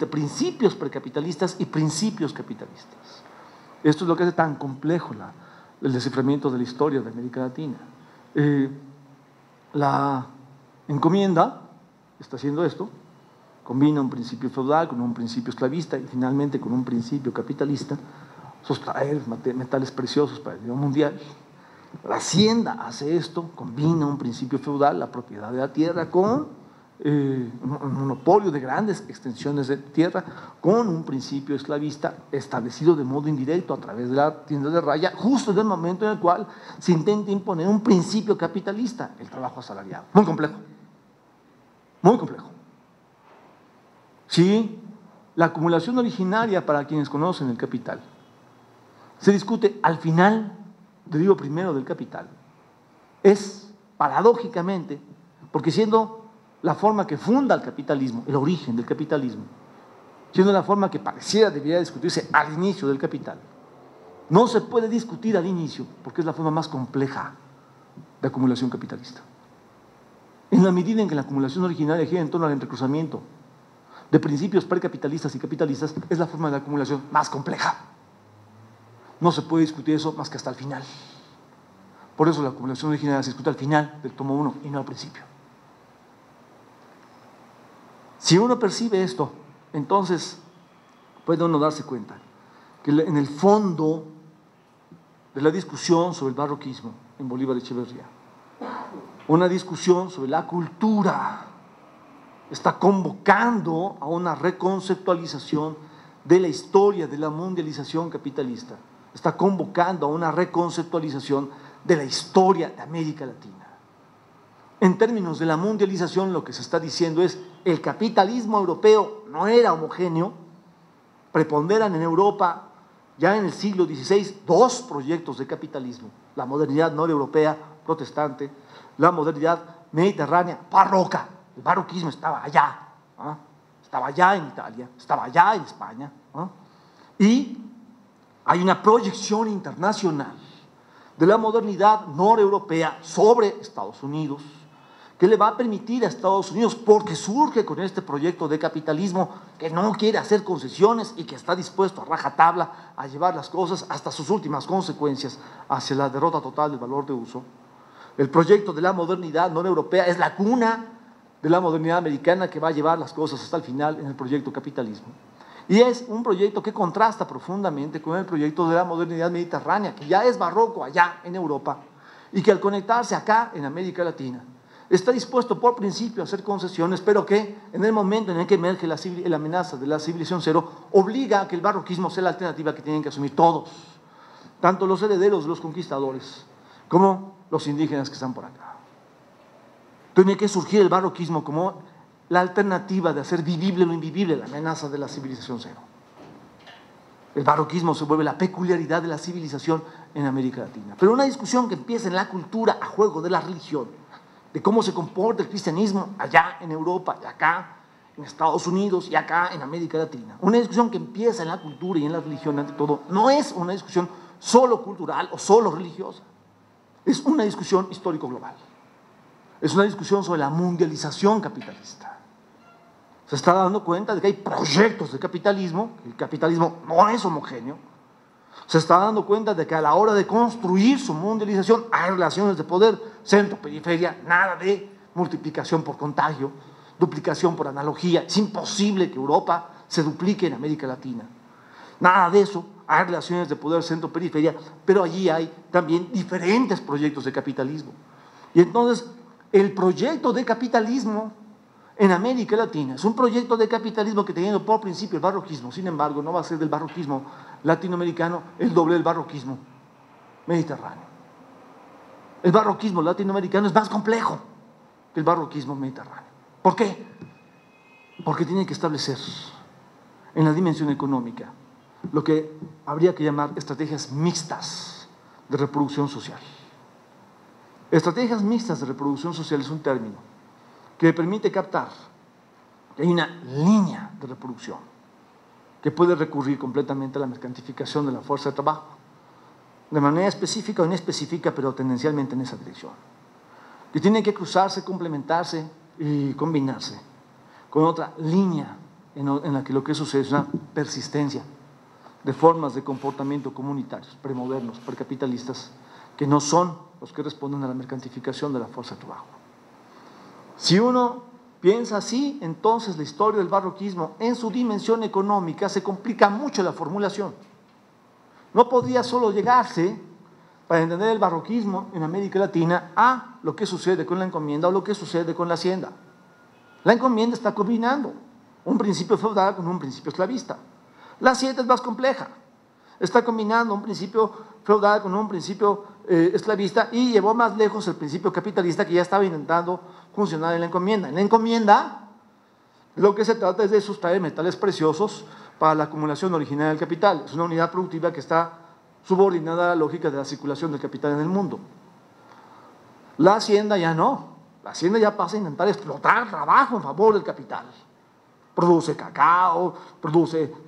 principios precapitalistas y principios capitalistas. Esto es lo que hace tan complejo el desciframiento de la historia de América Latina. La encomienda está haciendo esto, combina un principio feudal con un principio esclavista y finalmente con un principio capitalista, sustraer metales preciosos para el dinero mundial. La hacienda hace esto, combina un principio feudal, la propiedad de la tierra, con un monopolio de grandes extensiones de tierra, con un principio esclavista establecido de modo indirecto a través de la tienda de raya, justo en el momento en el cual se intenta imponer un principio capitalista, el trabajo asalariado. Muy complejo, muy complejo. Sí, la acumulación originaria, para quienes conocen el capital, se discute al final del libro primero del Capital. Es paradójicamente, porque siendo la forma que funda el capitalismo, el origen del capitalismo, siendo la forma que pareciera debería discutirse al inicio del Capital, no se puede discutir al inicio porque es la forma más compleja de acumulación capitalista. En la medida en que la acumulación originaria gira en torno al entrecruzamiento de principios precapitalistas y capitalistas, es la forma de acumulación más compleja. No se puede discutir eso más que hasta el final. Por eso la acumulación originaria se discute al final del tomo 1 y no al principio. Si uno percibe esto, entonces puede uno darse cuenta que en el fondo de la discusión sobre el barroquismo en Bolívar Echeverría, una discusión sobre la cultura está convocando a una reconceptualización de la historia de la mundialización capitalista, está convocando a una reconceptualización de la historia de América Latina. En términos de la mundialización, lo que se está diciendo es el capitalismo europeo no era homogéneo, preponderan en Europa ya en el siglo XVI dos proyectos de capitalismo, la modernidad noreuropea protestante, la modernidad mediterránea barroca. El barroquismo estaba allá, ¿eh? Estaba allá en Italia, estaba allá en España, ¿eh? Y hay una proyección internacional de la modernidad noreuropea sobre Estados Unidos, que le va a permitir a Estados Unidos, porque surge con este proyecto de capitalismo que no quiere hacer concesiones y que está dispuesto a rajatabla a llevar las cosas hasta sus últimas consecuencias hacia la derrota total del valor de uso. El proyecto de la modernidad noreuropea es la cuna de la modernidad americana que va a llevar las cosas hasta el final en el proyecto capitalismo. Y es un proyecto que contrasta profundamente con el proyecto de la modernidad mediterránea, que ya es barroco allá en Europa y que al conectarse acá en América Latina está dispuesto por principio a hacer concesiones, pero que en el momento en el que emerge la amenaza de la civilización cero, obliga a que el barroquismo sea la alternativa que tienen que asumir todos, tanto los herederos de los conquistadores como los indígenas que están por acá. Tiene que surgir el barroquismo como la alternativa de hacer vivible lo invivible, la amenaza de la civilización cero. El barroquismo se vuelve la peculiaridad de la civilización en América Latina. Pero una discusión que empieza en la cultura a juego de la religión, de cómo se comporta el cristianismo allá en Europa y acá en Estados Unidos y acá en América Latina. Una discusión que empieza en la cultura y en la religión ante todo, no es una discusión solo cultural o solo religiosa, es una discusión histórico-global. Es una discusión sobre la mundialización capitalista. Se está dando cuenta de que hay proyectos de capitalismo, el capitalismo no es homogéneo. Se está dando cuenta de que a la hora de construir su mundialización hay relaciones de poder, centro-periferia, nada de multiplicación por contagio, duplicación por analogía. Es imposible que Europa se duplique en América Latina. Nada de eso, hay relaciones de poder centro-periferia, pero allí hay también diferentes proyectos de capitalismo. Y entonces, el proyecto de capitalismo en América Latina. Es un proyecto de capitalismo que teniendo por principio el barroquismo, sin embargo, no va a ser del barroquismo latinoamericano el doble del barroquismo mediterráneo. El barroquismo latinoamericano es más complejo que el barroquismo mediterráneo. ¿Por qué? Porque tiene que establecer en la dimensión económica lo que habría que llamar estrategias mixtas de reproducción social. Estrategias mixtas de reproducción social es un término que permite captar que hay una línea de reproducción que puede recurrir completamente a la mercantilización de la fuerza de trabajo, de manera específica o inespecífica, pero tendencialmente en esa dirección, que tiene que cruzarse, complementarse y combinarse con otra línea en la que lo que sucede es una persistencia de formas de comportamiento comunitarios, premodernos, precapitalistas, que no son los que responden a la mercantilización de la fuerza de trabajo. Si uno piensa así, entonces la historia del barroquismo en su dimensión económica se complica mucho la formulación. No podría solo llegarse, para entender el barroquismo en América Latina, a lo que sucede con la encomienda o lo que sucede con la hacienda. La encomienda está combinando un principio feudal con un principio esclavista. La hacienda es más compleja. Está combinando un principio feudal con un principio esclavista y llevó más lejos el principio capitalista que ya estaba intentando funcionar en la encomienda. En la encomienda, lo que se trata es de sustraer metales preciosos para la acumulación originaria del capital. Es una unidad productiva que está subordinada a la lógica de la circulación del capital en el mundo. La hacienda ya no. La hacienda ya pasa a intentar explotar trabajo en favor del capital. Produce cacao,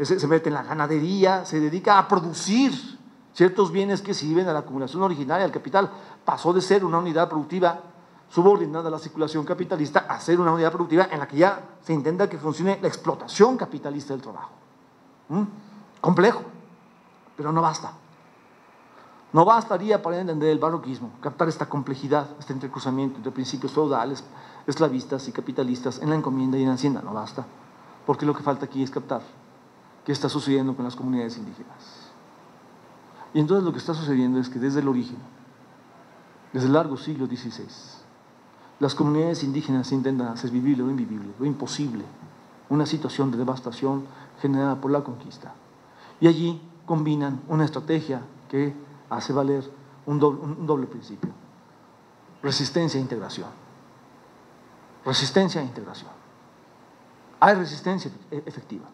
se mete en la ganadería, se dedica a producir ciertos bienes que sirven a la acumulación originaria del capital. Pasó de ser una unidad productiva subordinada a la circulación capitalista a ser una unidad productiva en la que ya se intenta que funcione la explotación capitalista del trabajo. Complejo, pero no basta. No bastaría para entender el barroquismo, captar esta complejidad, este entrecruzamiento entre principios feudales, esclavistas y capitalistas en la encomienda y en la hacienda. No basta, porque lo que falta aquí es captar qué está sucediendo con las comunidades indígenas. Y entonces lo que está sucediendo es que desde el origen, desde el largo siglo XVI, las comunidades indígenas intentan hacer vivible lo invivible, lo imposible, una situación de devastación generada por la conquista. Y allí combinan una estrategia que hace valer un doble principio: resistencia e integración. Resistencia e integración. Hay resistencia efectiva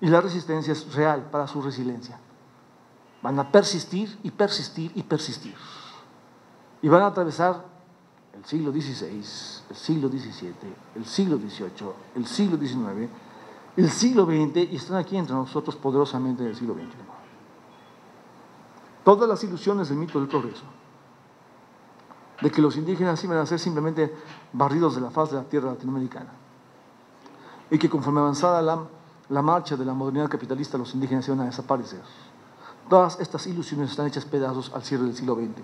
y la resistencia es real para su resiliencia. Van a persistir y persistir y persistir y van a atravesar el siglo XVI, el siglo XVII, el siglo XVIII, el siglo XIX, el siglo XX y están aquí entre nosotros poderosamente en el siglo XXI. Todas las ilusiones del mito del progreso, de que los indígenas iban a ser simplemente barridos de la faz de la tierra latinoamericana y que conforme avanzara la marcha de la modernidad capitalista los indígenas iban a desaparecer. Todas estas ilusiones están hechas pedazos al cierre del siglo XX,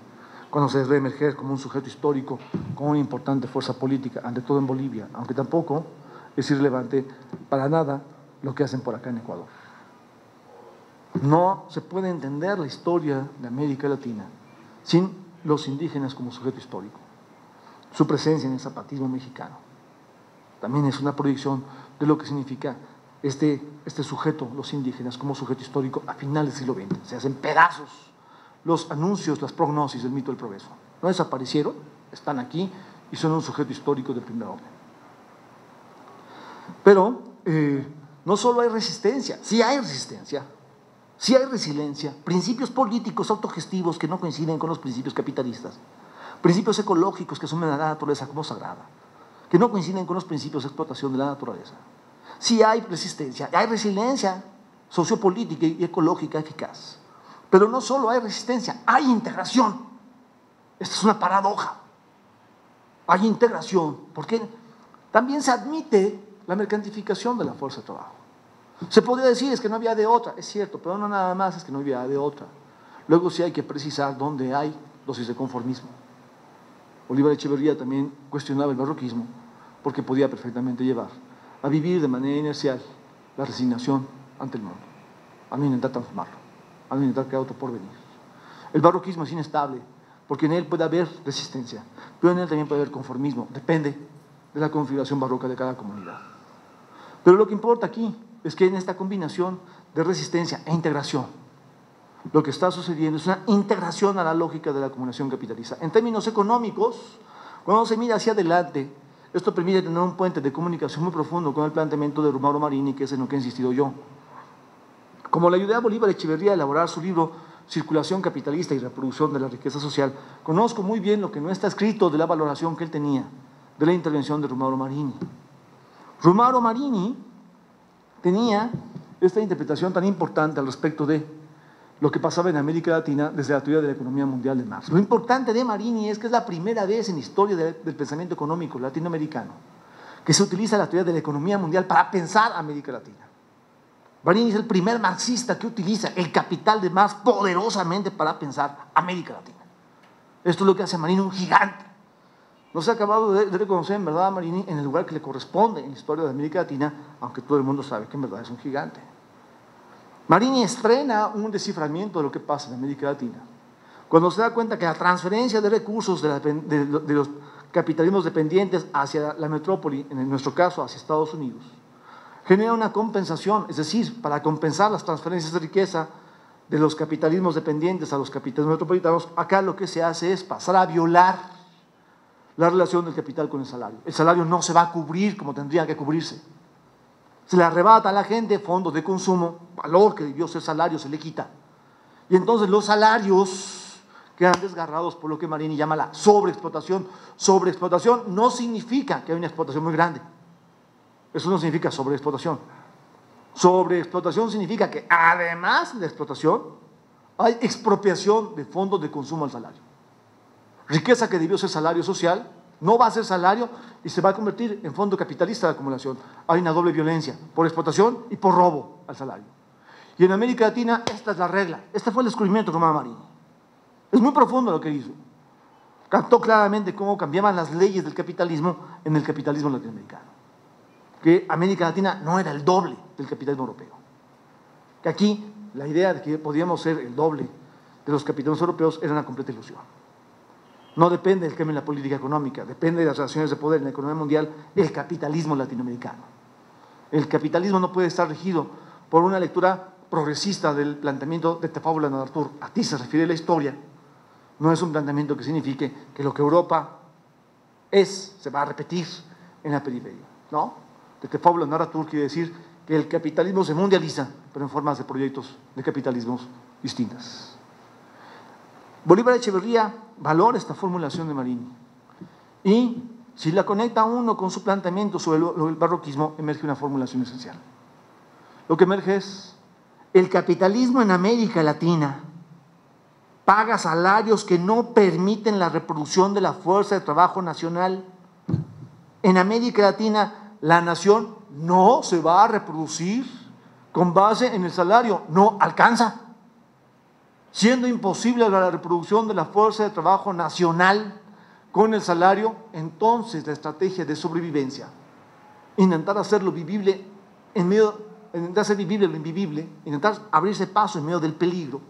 cuando se debe emerger como un sujeto histórico, como una importante fuerza política, ante todo en Bolivia, aunque tampoco es irrelevante para nada lo que hacen por acá en Ecuador. No se puede entender la historia de América Latina sin los indígenas como sujeto histórico. Su presencia en el zapatismo mexicano también es una proyección de lo que significa este sujeto, los indígenas, como sujeto histórico a finales del siglo XX. Se hacen pedazos los anuncios, las prognosis del mito del progreso. No desaparecieron, están aquí y son un sujeto histórico de primer orden. Pero no solo hay resistencia, sí hay resistencia, sí hay resiliencia, principios políticos autogestivos que no coinciden con los principios capitalistas, principios ecológicos que asumen a la naturaleza como sagrada, que no coinciden con los principios de explotación de la naturaleza. Sí hay resistencia, hay resiliencia sociopolítica y ecológica eficaz. Pero no solo hay resistencia, hay integración. Esta es una paradoja. Hay integración, porque también se admite la mercantilización de la fuerza de trabajo. Se podría decir, es que no había de otra, es cierto, pero no nada más es que no había de otra. Luego sí hay que precisar dónde hay dosis de conformismo. Bolívar Echeverría también cuestionaba el barroquismo, porque podía perfectamente llevar a vivir de manera inercial la resignación ante el mundo, a no intentar transformarlo, a no intentar crear otro porvenir. El barroquismo es inestable, porque en él puede haber resistencia, pero en él también puede haber conformismo, depende de la configuración barroca de cada comunidad. Pero lo que importa aquí es que en esta combinación de resistencia e integración, lo que está sucediendo es una integración a la lógica de la acumulación capitalista. En términos económicos, cuando se mira hacia adelante, esto permite tener un puente de comunicación muy profundo con el planteamiento de Mauro Marini, que es en lo que he insistido yo. Como le ayudé a Bolívar Echeverría a elaborar su libro Circulación capitalista y reproducción de la riqueza social, conozco muy bien lo que no está escrito de la valoración que él tenía de la intervención de Mauro Marini. Mauro Marini tenía esta interpretación tan importante al respecto de lo que pasaba en América Latina desde la teoría de la economía mundial de Marx. Lo importante de Marini es que es la primera vez en la historia del pensamiento económico latinoamericano que se utiliza la teoría de la economía mundial para pensar América Latina. Marini es el primer marxista que utiliza el capital de Marx poderosamente para pensar América Latina. Esto es lo que hace a Marini un gigante. No se ha acabado de reconocer en verdad a Marini en el lugar que le corresponde en la historia de América Latina, aunque todo el mundo sabe que en verdad es un gigante. Marini estrena un desciframiento de lo que pasa en América Latina cuando se da cuenta que la transferencia de recursos de los capitalismos dependientes hacia la metrópoli, en nuestro caso hacia Estados Unidos, genera una compensación, es decir, para compensar las transferencias de riqueza de los capitalismos dependientes a los capitalismos metropolitanos, acá lo que se hace es pasar a violar la relación del capital con el salario. El salario no se va a cubrir como tendría que cubrirse. Se le arrebata a la gente fondos de consumo, valor que debió ser salario se le quita. Y entonces los salarios quedan desgarrados por lo que Marini llama la sobreexplotación. Sobreexplotación no significa que hay una explotación muy grande. Eso no significa sobreexplotación. Sobreexplotación significa que además de la explotación hay expropiación de fondos de consumo al salario. Riqueza que debió ser salario social no va a ser salario y se va a convertir en fondo capitalista de acumulación. Hay una doble violencia, por explotación y por robo al salario. Y en América Latina esta es la regla. Este fue el descubrimiento de Romano Marini. Es muy profundo lo que hizo. Captó claramente cómo cambiaban las leyes del capitalismo en el capitalismo latinoamericano. Que América Latina no era el doble del capitalismo europeo. Que aquí la idea de que podíamos ser el doble de los capitalismos europeos era una completa ilusión. No depende del cambio en la política económica, depende de las relaciones de poder en la economía mundial, el capitalismo latinoamericano. El capitalismo no puede estar regido por una lectura progresista del planteamiento de Tefábula de Artur. A ti se refiere la historia. No es un planteamiento que signifique que lo que Europa es, se va a repetir en la periferia. No, de Tefábula de Artur quiere decir que el capitalismo se mundializa, pero en formas de proyectos de capitalismos distintas. Bolívar Echeverría valora esta formulación de Marini y si la conecta uno con su planteamiento sobre el barroquismo, emerge una formulación esencial. Lo que emerge es: el capitalismo en América Latina paga salarios que no permiten la reproducción de la fuerza de trabajo nacional. En América Latina la nación no se va a reproducir con base en el salario, no alcanza. Siendo imposible la reproducción de la fuerza de trabajo nacional con el salario, entonces la estrategia de sobrevivencia, intentar hacerlo vivible intentar hacer vivible lo invivible, intentar abrirse paso en medio del peligro,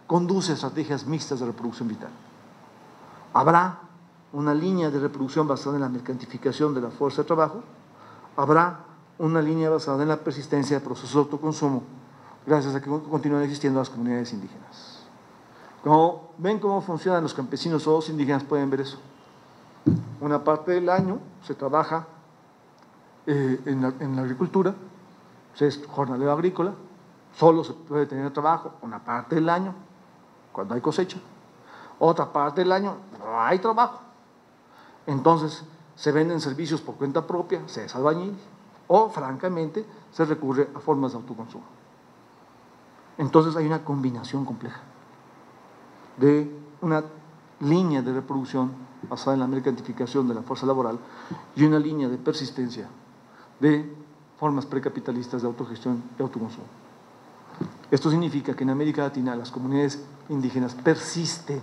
conduce a estrategias mixtas de reproducción vital. Habrá una línea de reproducción basada en la mercantilización de la fuerza de trabajo, habrá una línea basada en la persistencia de procesos de autoconsumo, gracias a que continúan existiendo las comunidades indígenas. Como ven cómo funcionan los campesinos o los indígenas, pueden ver eso. Una parte del año se trabaja en la agricultura, se es jornalero agrícola, solo se puede tener trabajo una parte del año, cuando hay cosecha. Otra parte del año no hay trabajo. Entonces se venden servicios por cuenta propia, se es albañil, o francamente se recurre a formas de autoconsumo. Entonces hay una combinación compleja de una línea de reproducción basada en la mercantilización de la fuerza laboral y una línea de persistencia de formas precapitalistas de autogestión y autoconsumo. Esto significa que en América Latina las comunidades indígenas persisten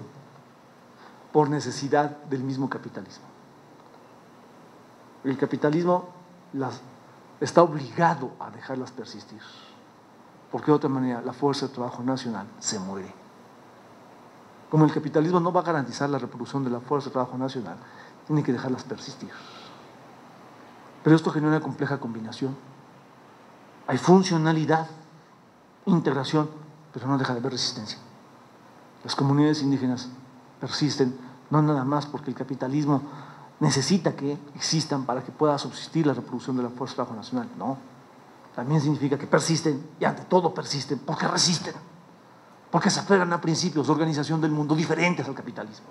por necesidad del mismo capitalismo. El capitalismo está obligado a dejarlas persistir, porque de otra manera la fuerza de trabajo nacional se muere. Como el capitalismo no va a garantizar la reproducción de la fuerza de trabajo nacional, tiene que dejarlas persistir. Pero esto genera una compleja combinación. Hay funcionalidad, integración, pero no deja de haber resistencia. Las comunidades indígenas persisten, no nada más porque el capitalismo necesita que existan para que pueda subsistir la reproducción de la fuerza de trabajo nacional, no. También significa que persisten, y ante todo persisten, porque resisten, porque se aferran a principios de organización del mundo diferentes al capitalismo,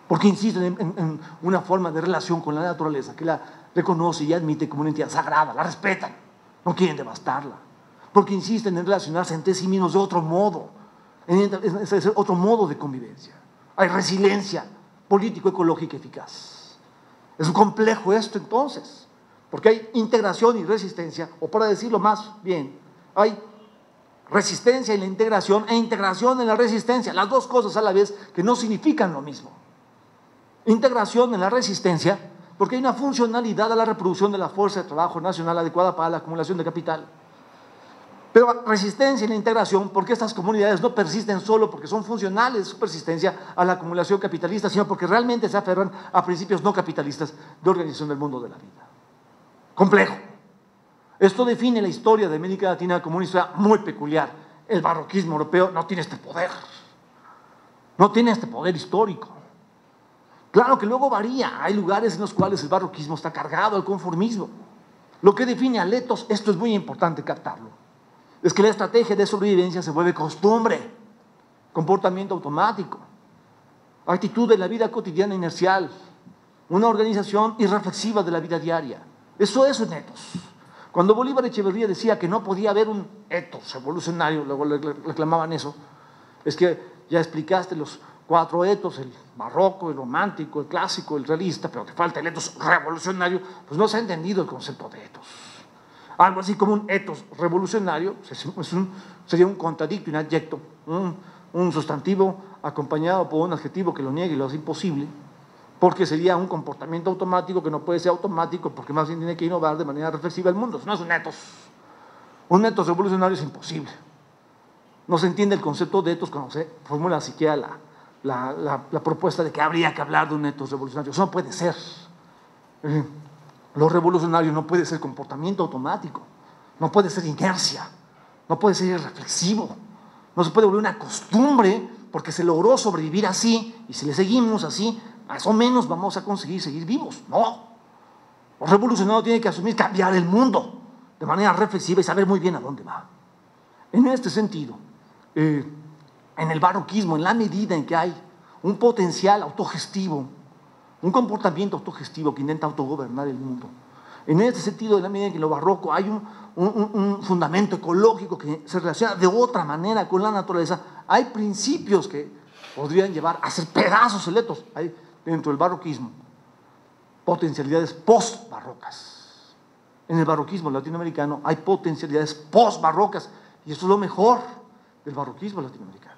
porque insisten en una forma de relación con la naturaleza que la reconoce y admite como una entidad sagrada, la respetan, no quieren devastarla, porque insisten en relacionarse entre sí mismos de otro modo, en otro modo de convivencia. Hay resiliencia político-ecológica eficaz. Es un complejo esto entonces, porque hay integración y resistencia, o para decirlo más bien, hay resistencia en la integración e integración en la resistencia, las dos cosas a la vez que no significan lo mismo. Integración en la resistencia, porque hay una funcionalidad a la reproducción de la fuerza de trabajo nacional adecuada para la acumulación de capital. Pero resistencia en la integración, porque estas comunidades no persisten solo porque son funcionales su persistencia a la acumulación capitalista, sino porque realmente se aferran a principios no capitalistas de organización del mundo de la vida. Complejo. Esto define la historia de América Latina como una historia muy peculiar. El barroquismo europeo no tiene este poder. No tiene este poder histórico. Claro que luego varía. Hay lugares en los cuales el barroquismo está cargado al conformismo. Lo que define al etos, esto es muy importante captarlo, es que la estrategia de sobrevivencia se vuelve costumbre, comportamiento automático, actitud de la vida cotidiana inercial, una organización irreflexiva de la vida diaria. Eso es un etos. Cuando Bolívar Echeverría decía que no podía haber un etos revolucionario, luego le reclamaban eso, es que ya explicaste los 4 etos, el barroco, el romántico, el clásico, el realista, pero que falta el etos revolucionario, pues no se ha entendido el concepto de etos. Algo así como un etos revolucionario sería un contradicto, un adyecto, un sustantivo acompañado por un adjetivo que lo niegue y lo hace imposible, porque sería un comportamiento automático que no puede ser automático, porque más bien tiene que innovar de manera reflexiva el mundo. Eso no es un etos. Un etos revolucionario es imposible. No se entiende el concepto de etos cuando se formula siquiera la propuesta de que habría que hablar de un etos revolucionario. Eso no puede ser. Lo revolucionario no puede ser comportamiento automático, no puede ser inercia, no puede ser irreflexivo, no se puede volver una costumbre porque se logró sobrevivir así y si le seguimos así, más o menos vamos a conseguir seguir vivos. No, lo revolucionario tiene que asumir cambiar el mundo de manera reflexiva y saber muy bien a dónde va. En este sentido, en el barroquismo, en la medida en que hay un potencial autogestivo, un comportamiento autogestivo que intenta autogobernar el mundo. En este sentido, en la medida en que en lo barroco hay un fundamento ecológico que se relaciona de otra manera con la naturaleza, hay principios que podrían llevar a hacer pedazos el etos. Hay dentro del barroquismo potencialidades post-barrocas. En el barroquismo latinoamericano hay potencialidades post-barrocas y eso es lo mejor del barroquismo latinoamericano.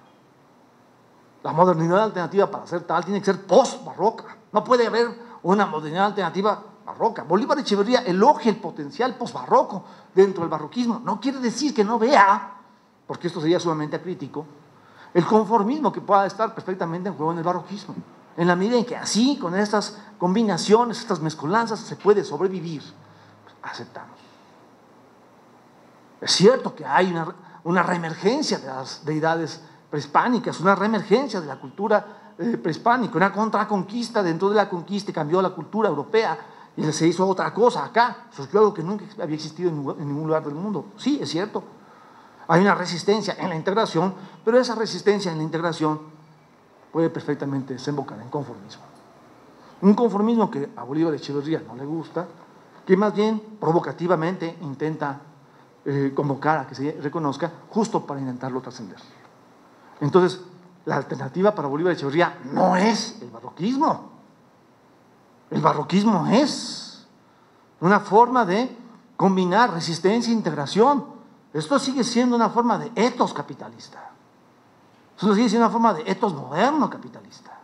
La modernidad alternativa para ser tal tiene que ser post-barroca. No puede haber una modernidad alternativa barroca. Bolívar Echeverría elogia el potencial post-barroco dentro del barroquismo. No quiere decir que no vea, porque esto sería sumamente acrítico, el conformismo que pueda estar perfectamente en juego en el barroquismo. En la medida en que así, con estas combinaciones, estas mezcolanzas, se puede sobrevivir, pues aceptamos. Es cierto que hay una reemergencia de las deidades prehispánicas, una reemergencia de la cultura prehispánica, una contraconquista dentro de la conquista y cambió la cultura europea y se hizo otra cosa acá, surgió algo que nunca había existido en ningún lugar del mundo. Sí, es cierto, hay una resistencia en la integración, pero esa resistencia en la integración puede perfectamente desembocar en conformismo. Un conformismo que a Bolívar Echeverría no le gusta, que más bien provocativamente intenta convocar a que se reconozca justo para intentarlo trascender. Entonces, la alternativa para Bolívar Echeverría no es el barroquismo. El barroquismo es una forma de combinar resistencia e integración. Esto sigue siendo una forma de etos capitalista. Esto sigue siendo una forma de etos moderno capitalista.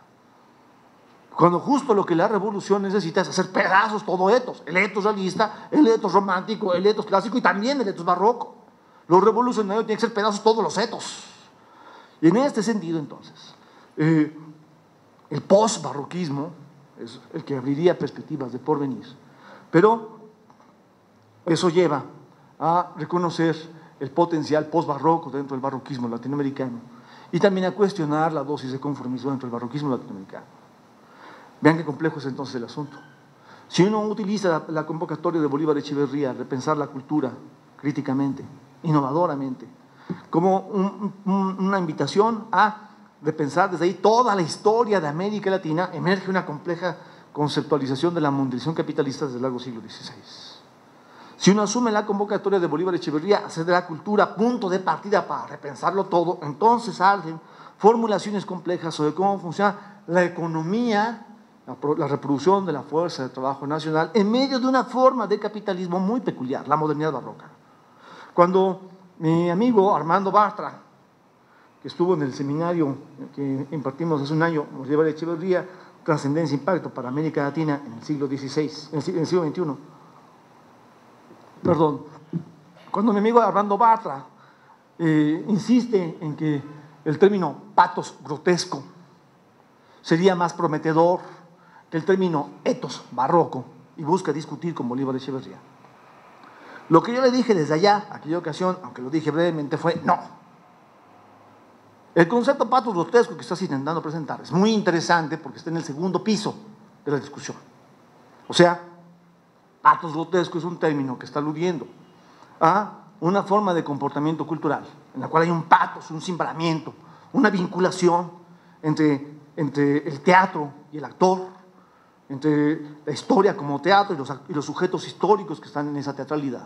Cuando justo lo que la revolución necesita es hacer pedazos todo etos. El etos realista, el etos romántico, el etos clásico y también el etos barroco. Los revolucionarios tienen que hacer pedazos todos los etos. Y en este sentido, entonces, el post-barroquismo es el que abriría perspectivas de porvenir. Pero Eso lleva a reconocer el potencial post-barroco dentro del barroquismo latinoamericano y también a cuestionar la dosis de conformismo dentro del barroquismo latinoamericano. Vean qué complejo es entonces el asunto. Si uno utiliza la convocatoria de Bolívar Echeverría, repensar la cultura críticamente, innovadoramente, como una invitación a repensar desde ahí toda la historia de América Latina, emerge una compleja conceptualización de la mundialización capitalista desde el largo siglo XVI. Si uno asume la convocatoria de Bolívar Echeverría, hacer de la cultura punto de partida para repensarlo todo, entonces salen formulaciones complejas sobre cómo funciona la economía, la reproducción de la fuerza de trabajo nacional en medio de una forma de capitalismo muy peculiar, la modernidad barroca. Cuando mi amigo Armando Bartra, que estuvo en el seminario que impartimos hace un año, Bolívar Echeverría, Trascendencia e Impacto para América Latina en el siglo XVI, en el siglo XXI, perdón, cuando mi amigo Armando Bartra insiste en que el término patos grotesco sería más prometedor que el término etos barroco y busca discutir con Bolívar Echeverría. Lo que yo le dije desde allá, aquella ocasión, aunque lo dije brevemente, fue no. El concepto patos grotesco que estás intentando presentar es muy interesante porque está en el segundo piso de la discusión. O sea, patos grotesco es un término que está aludiendo a una forma de comportamiento cultural en la cual hay un patos, un cimbramiento, una vinculación entre el teatro y el actor, entre la historia como teatro y los sujetos históricos que están en esa teatralidad.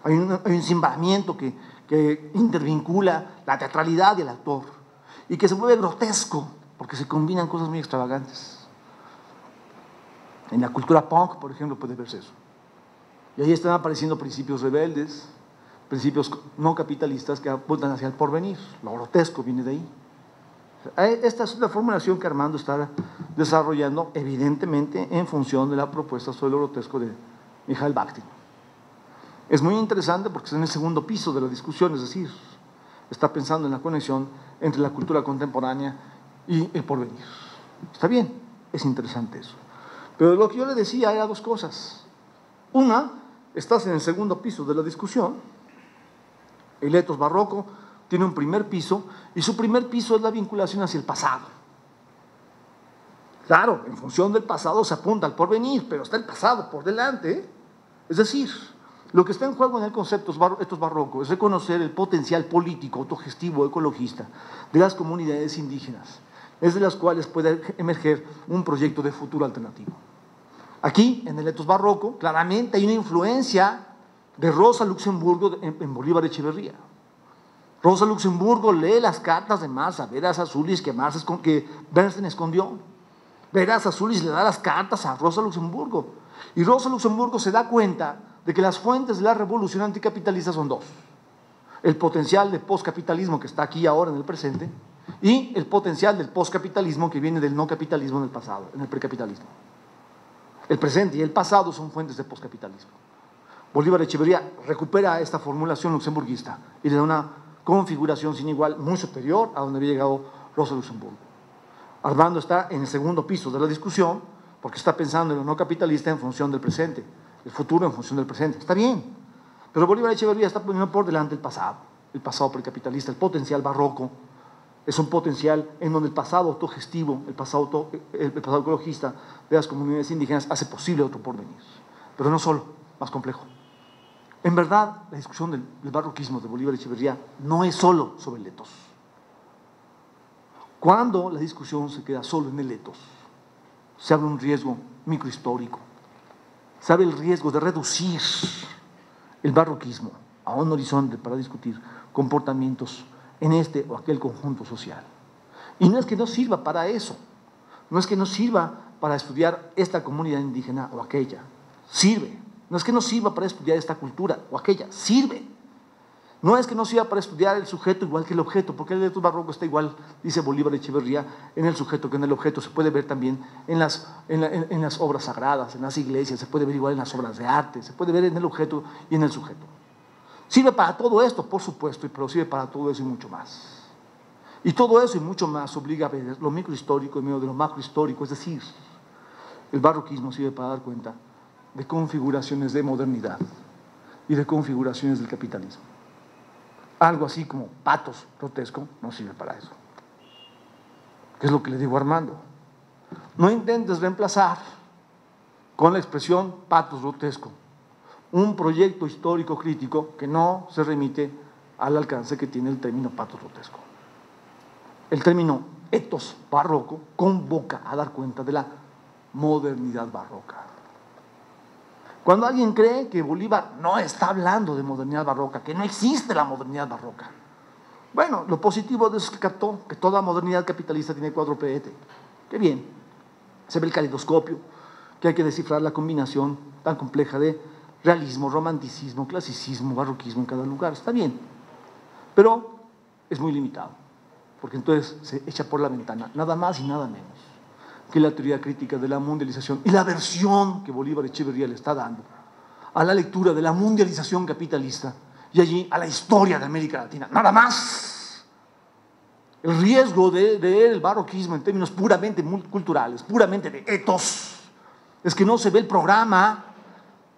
Hay un cimbramiento que intervincula la teatralidad y el actor y que se vuelve grotesco porque se combinan cosas muy extravagantes. En la cultura punk, por ejemplo, puede verse eso. Y ahí están apareciendo principios rebeldes, principios no capitalistas que apuntan hacia el porvenir. Lo grotesco viene de ahí. Esta es la formulación que Armando está desarrollando, evidentemente, en función de la propuesta sobre lo grotesco de Mijail Bakhtin. Es muy interesante porque está en el segundo piso de la discusión, es decir, está pensando en la conexión entre la cultura contemporánea y el porvenir. Está bien, es interesante eso. Pero lo que yo le decía era dos cosas. Una, estás en el segundo piso de la discusión. El etos barroco tiene un primer piso y su primer piso es la vinculación hacia el pasado. Claro, en función del pasado se apunta al porvenir, pero está el pasado por delante, ¿eh? Es decir, lo que está en juego en el concepto etos barroco es reconocer el potencial político, autogestivo, ecologista de las comunidades indígenas, desde las cuales puede emerger un proyecto de futuro alternativo. Aquí, en el etos barroco, claramente hay una influencia de Rosa Luxemburgo en Bolívar Echeverría. Rosa Luxemburgo lee las cartas de Marx a Veras Azulis que Bernstein escondió. Veras Azulis le da las cartas a Rosa Luxemburgo. Y Rosa Luxemburgo se da cuenta de que las fuentes de la revolución anticapitalista son dos. El potencial del postcapitalismo que está aquí ahora en el presente y el potencial del postcapitalismo que viene del no capitalismo en el pasado, en el precapitalismo. El presente y el pasado son fuentes de postcapitalismo. Bolívar Echeverría recupera esta formulación luxemburguista y le da una configuración sin igual muy superior a donde había llegado Rosa Luxemburgo. Armando está en el segundo piso de la discusión porque está pensando en lo no capitalista en función del presente, el futuro en función del presente. Está bien, pero Bolívar Echeverría está poniendo por delante el pasado precapitalista, el potencial barroco. Es un potencial en donde el pasado autogestivo, el pasado ecologista de las comunidades indígenas hace posible otro porvenir. Pero no solo, más complejo. En verdad, la discusión del barroquismo de Bolívar Echeverría no es solo sobre el etos. Cuando la discusión se queda solo en el etos, se abre un riesgo microhistórico, se abre el riesgo de reducir el barroquismo a un horizonte para discutir comportamientos en este o aquel conjunto social. Y no es que no sirva para eso, no es que no sirva para estudiar esta comunidad indígena o aquella, sirve. No es que no sirva para estudiar esta cultura o aquella, sirve. No es que no sirva para estudiar el sujeto igual que el objeto, porque el etos barroco está igual, dice Bolívar Echeverría, en el sujeto que en el objeto. Se puede ver también en las obras sagradas, en las iglesias, se puede ver igual en las obras de arte, se puede ver en el objeto y en el sujeto. Sirve para todo esto, por supuesto, pero sirve para todo eso y mucho más. Y todo eso y mucho más obliga a ver lo microhistórico en medio de lo macrohistórico, es decir, el barroquismo sirve para dar cuenta de configuraciones de modernidad y de configuraciones del capitalismo. Algo así como patos grotesco no sirve para eso. ¿Qué es lo que le digo a Armando? No intentes reemplazar con la expresión patos grotesco un proyecto histórico crítico que no se remite al alcance que tiene el término patos grotesco. El término etos barroco convoca a dar cuenta de la modernidad barroca. Cuando alguien cree que Bolívar no está hablando de modernidad barroca, que no existe la modernidad barroca, bueno, lo positivo de eso es que captó que toda modernidad capitalista tiene 4P. Qué bien, se ve el caleidoscopio, que hay que descifrar la combinación tan compleja de realismo, romanticismo, clasicismo, barroquismo en cada lugar, está bien, pero es muy limitado, porque entonces se echa por la ventana nada más y nada menos que la teoría crítica de la mundialización y la versión que Bolívar Echeverría le está dando a la lectura de la mundialización capitalista y allí a la historia de América Latina, nada más. El riesgo del barroquismo en términos puramente culturales, puramente de etos, es que no se ve el programa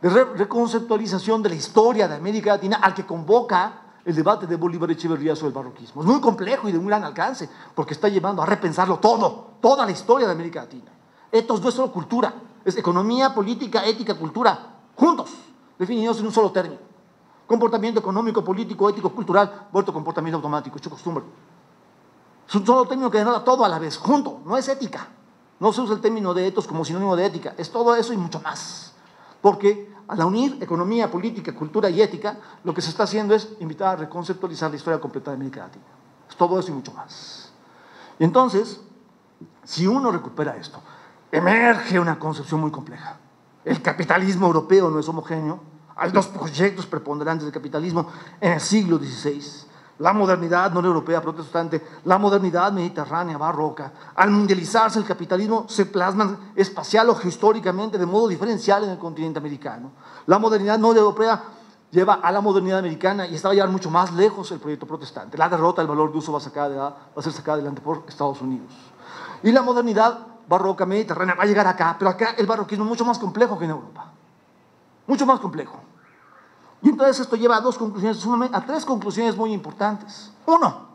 de reconceptualización de la historia de América Latina al que convoca el debate de Bolívar Echeverría sobre el barroquismo. Es muy complejo y de un gran alcance, porque está llevando a repensarlo todo, toda la historia de América Latina. Etos no es solo cultura, es economía, política, ética, cultura, juntos, definidos en un solo término. Comportamiento económico, político, ético, cultural, vuelto comportamiento automático, hecho costumbre. Es un solo término que denota todo a la vez, junto, no es ética. No se usa el término de etos como sinónimo de ética, es todo eso y mucho más. Porque al unir economía, política, cultura y ética, lo que se está haciendo es invitar a reconceptualizar la historia completa de América Latina. Es todo eso y mucho más. Y entonces, si uno recupera esto, emerge una concepción muy compleja. El capitalismo europeo no es homogéneo. Hay dos proyectos preponderantes del capitalismo en el siglo XVI. La modernidad no europea protestante, la modernidad mediterránea barroca. Al mundializarse el capitalismo se plasman espacial o geohistóricamente de modo diferencial en el continente americano. La modernidad no europea lleva a la modernidad americana y esta va a llevar mucho más lejos el proyecto protestante. La derrota del valor de uso va a ser sacada adelante por Estados Unidos. Y la modernidad barroca mediterránea va a llegar acá, pero acá el barroquismo es mucho más complejo que en Europa. Mucho más complejo. Y entonces esto lleva a tres conclusiones muy importantes. Uno,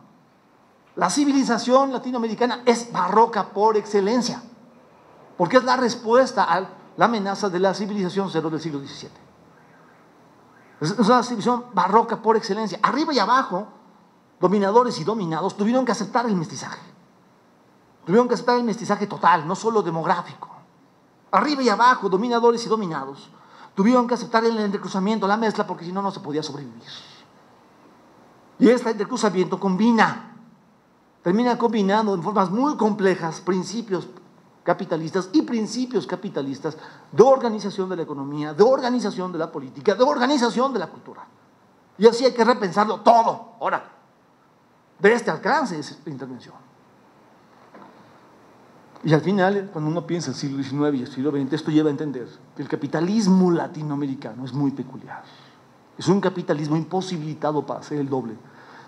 la civilización latinoamericana es barroca por excelencia, porque es la respuesta a la amenaza de la civilización cero del siglo XVII. Es una civilización barroca por excelencia. Arriba y abajo, dominadores y dominados tuvieron que aceptar el mestizaje. Tuvieron que aceptar el mestizaje total, no solo demográfico. Arriba y abajo, dominadores y dominados tuvieron que aceptar el entrecruzamiento, la mezcla, porque si no, no se podía sobrevivir. Y este entrecruzamiento termina combinando en formas muy complejas principios capitalistas y principios capitalistas de organización de la economía, de organización de la política, de organización de la cultura. Y así hay que repensarlo todo. Ahora, de este alcance es esta intervención. Y al final, cuando uno piensa en el siglo XIX y el siglo XX, esto lleva a entender que el capitalismo latinoamericano es muy peculiar. Es un capitalismo imposibilitado para ser el doble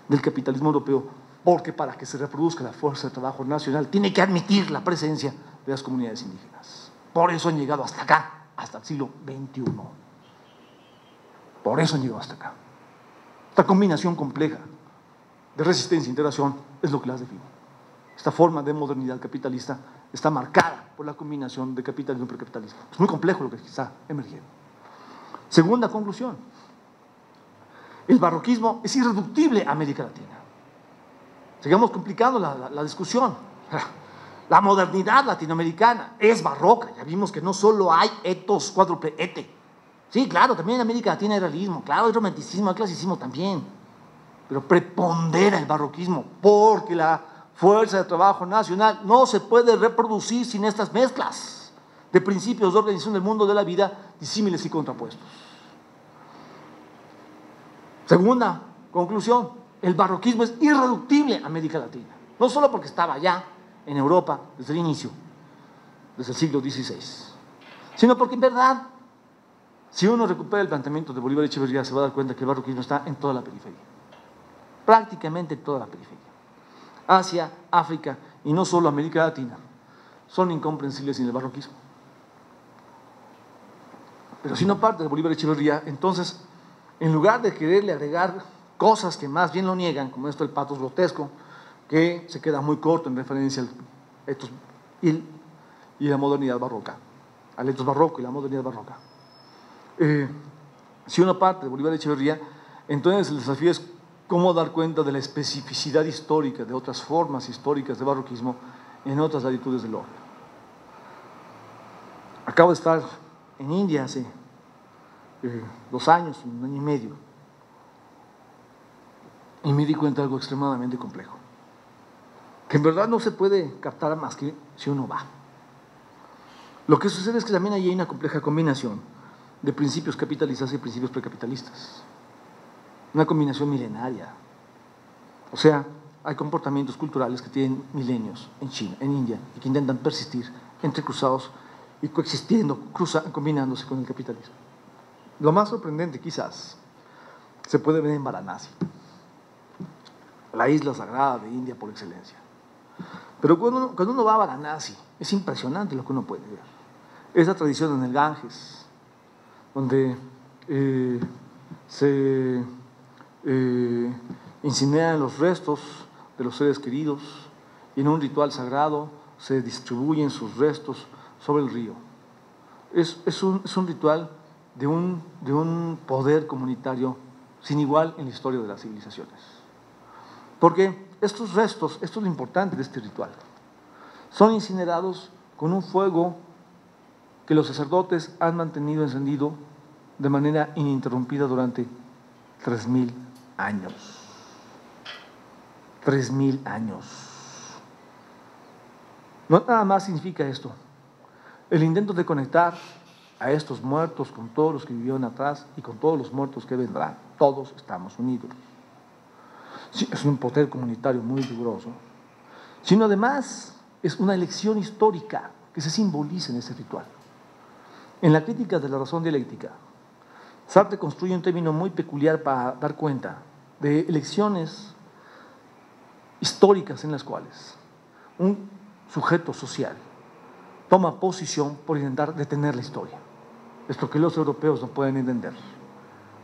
del capitalismo europeo, porque para que se reproduzca la fuerza de trabajo nacional tiene que admitir la presencia de las comunidades indígenas. Por eso han llegado hasta acá, hasta el siglo XXI. Por eso han llegado hasta acá. Esta combinación compleja de resistencia e integración es lo que las define. Esta forma de modernidad capitalista está marcada por la combinación de capitalismo y precapitalismo. Es muy complejo lo que está emergiendo. Segunda conclusión. El barroquismo es irreductible a América Latina. Sigamos complicando la discusión. La modernidad latinoamericana es barroca. Ya vimos que no solo hay etos, cuádruple ete. Sí, claro, también en América Latina hay realismo, claro, hay romanticismo, hay clasicismo también. Pero prepondera el barroquismo porque la fuerza de trabajo nacional no se puede reproducir sin estas mezclas de principios de organización del mundo de la vida disímiles y contrapuestos. Segunda conclusión, el barroquismo es irreductible a América Latina, no solo porque estaba allá en Europa desde el inicio, desde el siglo XVI, sino porque en verdad, si uno recupera el planteamiento de Bolívar Echeverría, se va a dar cuenta que el barroquismo está en toda la periferia, prácticamente en toda la periferia. Asia, África y no solo América Latina son incomprensibles sin el barroquismo. Pero si no parte de Bolívar Echeverría, entonces en lugar de quererle agregar cosas que más bien lo niegan, como esto el patos grotesco, que se queda muy corto en referencia al etos y la modernidad barroca, al etos barroco y la modernidad barroca. Si uno parte de Bolívar de Echeverría, entonces el desafío es cómo dar cuenta de la especificidad histórica de otras formas históricas de barroquismo en otras latitudes del orbe. Acabo de estar en India hace 2 años, 1 año y medio, y me di cuenta de algo extremadamente complejo, que en verdad no se puede captar más que si uno va. Lo que sucede es que también hay una compleja combinación de principios capitalistas y principios precapitalistas, una combinación milenaria. O sea, hay comportamientos culturales que tienen milenios en China, en India, y que intentan persistir entrecruzados y coexistiendo, combinándose con el capitalismo. Lo más sorprendente, quizás, se puede ver en Varanasi, la isla sagrada de India por excelencia. Pero cuando uno va a Varanasi, es impresionante lo que uno puede ver. Esa tradición en el Ganges, donde se incineran los restos de los seres queridos y en un ritual sagrado se distribuyen sus restos sobre el río. Es un ritual de un poder comunitario sin igual en la historia de las civilizaciones. Porque estos restos, esto es lo importante de este ritual, son incinerados con un fuego que los sacerdotes han mantenido encendido de manera ininterrumpida durante 3000 años. 3000 años. No nada más significa esto. El intento de conectar a estos muertos con todos los que vivieron atrás y con todos los muertos que vendrán. Todos estamos unidos. Sí, es un poder comunitario muy riguroso, sino además es una elección histórica que se simboliza en ese ritual. En la crítica de la razón dialéctica, Sartre construye un término muy peculiar para dar cuenta de elecciones históricas en las cuales un sujeto social toma posición por intentar detener la historia. Esto que los europeos no pueden entender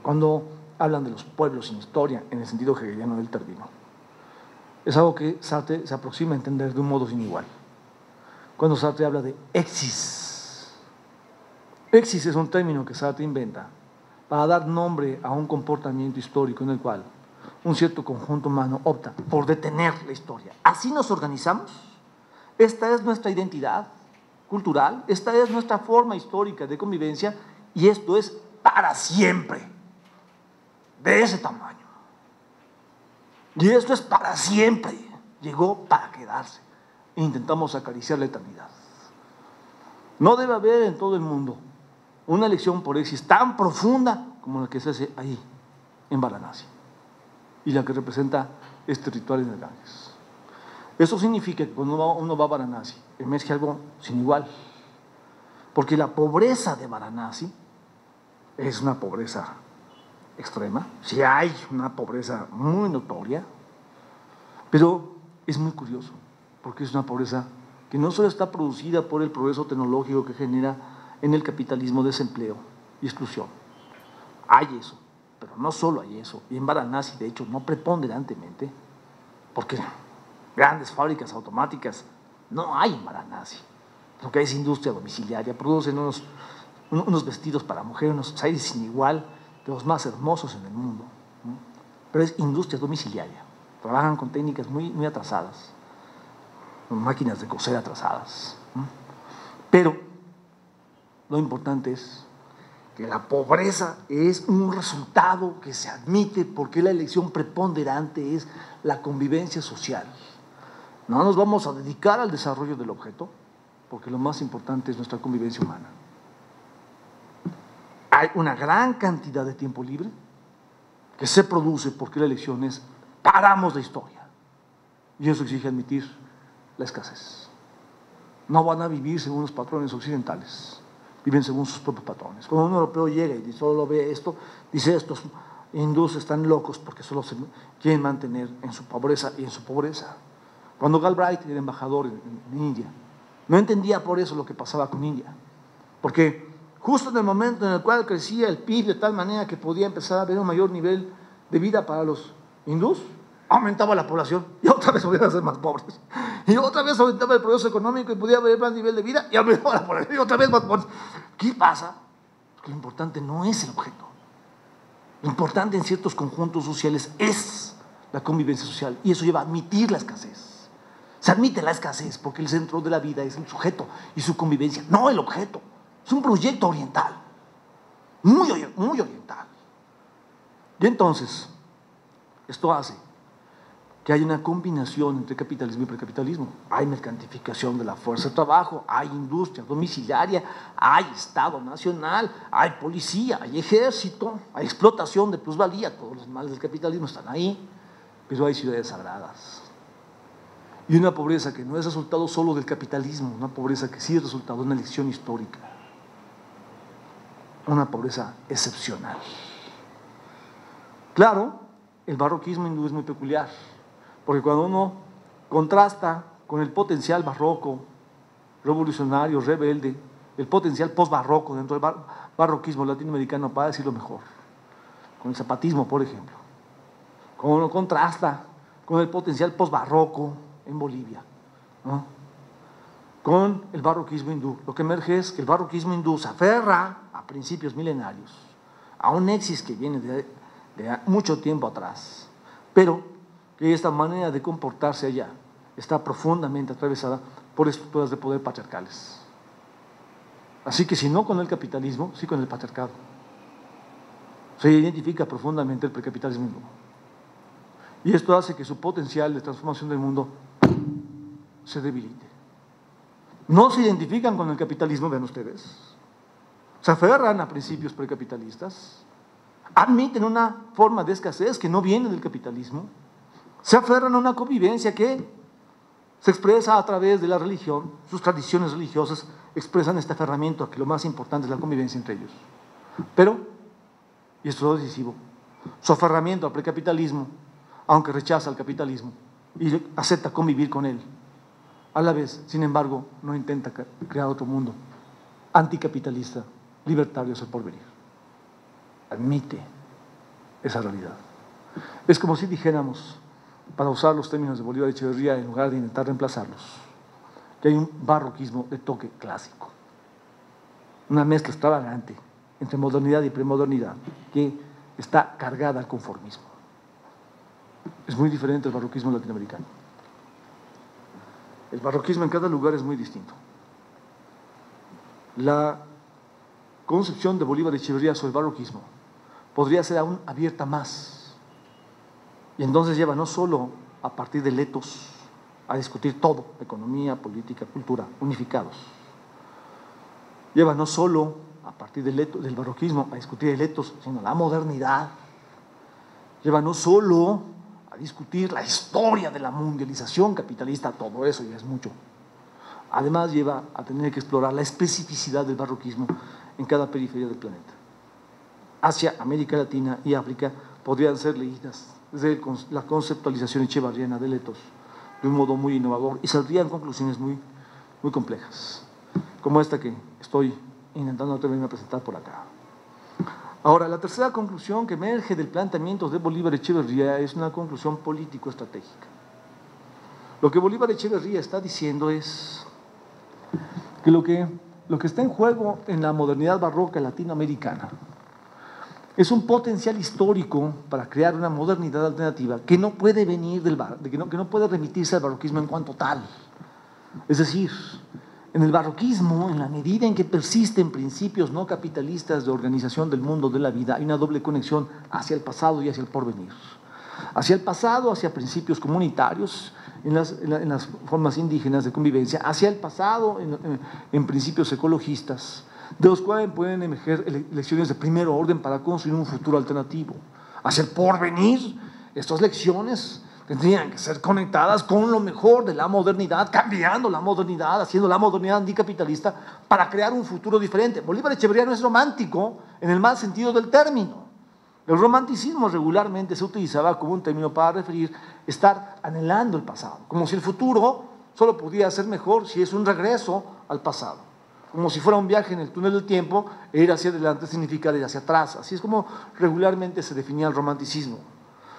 cuando hablan de los pueblos sin historia en el sentido hegeliano del término. Es algo que Sartre se aproxima a entender de un modo sin igual. Cuando Sartre habla de exis. Exis es un término que Sartre inventa para dar nombre a un comportamiento histórico en el cual un cierto conjunto humano opta por detener la historia. Así nos organizamos. Esta es nuestra identidad cultural, esta es nuestra forma histórica de convivencia y esto es para siempre, de ese tamaño. Y esto es para siempre, llegó para quedarse. E intentamos acariciar la eternidad. No debe haber en todo el mundo una elección por exis tan profunda como la que se hace ahí, en Varanasi, y la que representa este ritual en el Ganges. Eso significa que cuando uno va a Varanasi, emerge algo sin igual, porque la pobreza de Varanasi es una pobreza extrema, sí hay una pobreza muy notoria, pero es muy curioso, porque es una pobreza que no solo está producida por el progreso tecnológico que genera en el capitalismo desempleo y exclusión. Hay eso, pero no solo hay eso, y en Varanasi, de hecho, no preponderantemente, porque grandes fábricas automáticas no hay en Varanasi. Lo que hay es industria domiciliaria, producen unos vestidos para mujeres, unos aires sin igual, de los más hermosos en el mundo, ¿no? Pero es industria domiciliaria, trabajan con técnicas muy atrasadas, con máquinas de coser atrasadas, ¿no? Pero lo importante es que la pobreza es un resultado que se admite porque la elección preponderante es la convivencia social. No nos vamos a dedicar al desarrollo del objeto, porque lo más importante es nuestra convivencia humana. Hay una gran cantidad de tiempo libre que se produce porque la elección es paramos la historia. Y eso exige admitir la escasez. No van a vivir según los patrones occidentales, viven según sus propios patrones. Cuando un europeo llega y solo ve esto, dice estos hindúes están locos porque solo se quieren mantener en su pobreza y en su pobreza. Cuando Galbraith era embajador en India, no entendía por eso lo que pasaba con India, porque justo en el momento en el cual crecía el PIB de tal manera que podía empezar a haber un mayor nivel de vida para los hindús, aumentaba la población y otra vez podían ser más pobres. Y otra vez aumentaba el progreso económico y podía haber más nivel de vida y aumentaba la población y otra vez más pobres. ¿Qué pasa? Porque lo importante no es el objeto. Lo importante en ciertos conjuntos sociales es la convivencia social y eso lleva a admitir la escasez. Se admite la escasez porque el centro de la vida es el sujeto y su convivencia, no el objeto. Es un proyecto oriental, muy oriental. Y entonces, esto hace que hay una combinación entre capitalismo y precapitalismo. Hay mercantilización de la fuerza de trabajo, hay industria domiciliaria, hay Estado nacional, hay policía, hay ejército, hay explotación de plusvalía. Todos los males del capitalismo están ahí, pero hay ciudades sagradas. Y una pobreza que no es resultado solo del capitalismo, una pobreza que sí es resultado de una elección histórica. Una pobreza excepcional. Claro, el barroquismo hindú es muy peculiar, porque cuando uno contrasta con el potencial barroco, revolucionario, rebelde, el potencial postbarroco dentro del barroquismo latinoamericano, para decirlo mejor, con el zapatismo, por ejemplo, cuando uno contrasta con el potencial postbarroco en Bolivia, ¿no?, con el barroquismo hindú, lo que emerge es que el barroquismo hindú se aferra a principios milenarios, a un nexis que viene de mucho tiempo atrás, pero que esta manera de comportarse allá está profundamente atravesada por estructuras de poder patriarcales. Así que si no con el capitalismo, sí con el patriarcado. Se identifica profundamente el precapitalismo hindú. Y esto hace que su potencial de transformación del mundo se debilite. No se identifican con el capitalismo, vean ustedes. Se aferran a principios precapitalistas, admiten una forma de escasez que no viene del capitalismo, se aferran a una convivencia que se expresa a través de la religión, sus tradiciones religiosas expresan este aferramiento a que lo más importante es la convivencia entre ellos. Pero, y esto es lo decisivo, su aferramiento al precapitalismo, aunque rechaza al capitalismo y acepta convivir con él, a la vez, sin embargo, no intenta crear otro mundo anticapitalista, libertario hacia el porvenir. Admite esa realidad. Es como si dijéramos, para usar los términos de Bolívar Echeverría en lugar de intentar reemplazarlos, que hay un barroquismo de toque clásico, una mezcla extravagante entre modernidad y premodernidad que está cargada al conformismo. Es muy diferente el barroquismo latinoamericano. El barroquismo en cada lugar es muy distinto. La concepción de Bolívar Echeverría sobre el barroquismo podría ser aún abierta más. Y entonces lleva no solo a partir del etos a discutir todo, economía, política, cultura, unificados. Lleva no solo a partir del barroquismo a discutir el etos, sino la modernidad. Lleva no solo a discutir la historia de la mundialización capitalista, todo eso ya es mucho. Además lleva a tener que explorar la especificidad del barroquismo en cada periferia del planeta. Asia, América Latina y África podrían ser leídas desde la conceptualización echevarriana del etos de un modo muy innovador y saldrían conclusiones muy complejas, como esta que estoy intentando atreverme a presentar por acá. Ahora, la tercera conclusión que emerge del planteamiento de Bolívar Echeverría es una conclusión político-estratégica. Lo que Bolívar Echeverría está diciendo es que lo que está en juego en la modernidad barroca latinoamericana es un potencial histórico para crear una modernidad alternativa que no puede venir que no puede remitirse al barroquismo en cuanto tal. Es decir, en el barroquismo, en la medida en que persisten principios no capitalistas de organización del mundo de la vida, hay una doble conexión hacia el pasado y hacia el porvenir. Hacia el pasado, hacia principios comunitarios, en las formas indígenas de convivencia, hacia el pasado, en principios ecologistas, de los cuales pueden emerger lecciones de primer orden para construir un futuro alternativo. Hacia el porvenir, estas lecciones tendrían que ser conectadas con lo mejor de la modernidad, cambiando la modernidad, haciendo la modernidad anticapitalista para crear un futuro diferente. Bolívar Echeverría no es romántico en el mal sentido del término. El romanticismo regularmente se utilizaba como un término para referir estar anhelando el pasado, como si el futuro solo podía ser mejor si es un regreso al pasado. como si fuera un viaje en el túnel del tiempo, e ir hacia adelante significa ir hacia atrás. Así es como regularmente se definía el romanticismo.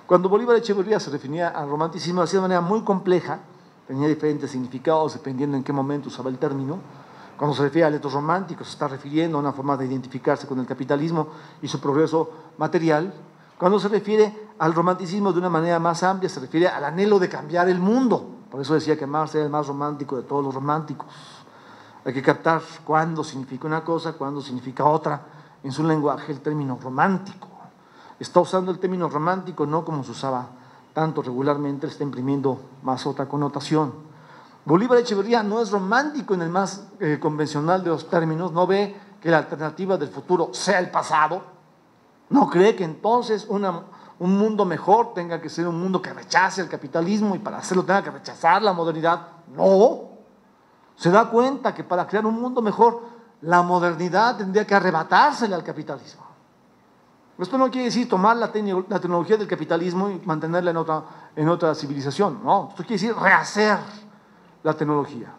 Cuando Bolívar Echeverría se refería al romanticismo, lo hacía de manera muy compleja, tenía diferentes significados dependiendo en qué momento usaba el término. Cuando se refiere a letos románticos, se está refiriendo a una forma de identificarse con el capitalismo y su progreso material. Cuando se refiere al romanticismo de una manera más amplia, se refiere al anhelo de cambiar el mundo. Por eso decía que Marx era el más romántico de todos los románticos. Hay que captar cuándo significa una cosa, cuándo significa otra. En su lenguaje, el término romántico. Está usando el término romántico no como se usaba tanto regularmente, le está imprimiendo más otra connotación. Bolívar Echeverría no es romántico en el más convencional de los términos, no ve que la alternativa del futuro sea el pasado, no cree que entonces un mundo mejor tenga que ser un mundo que rechace el capitalismo y para hacerlo tenga que rechazar la modernidad. No, se da cuenta que para crear un mundo mejor la modernidad tendría que arrebatársela al capitalismo. Esto no quiere decir tomar la tecnología del capitalismo y mantenerla en otra civilización, no, esto quiere decir rehacer la tecnología,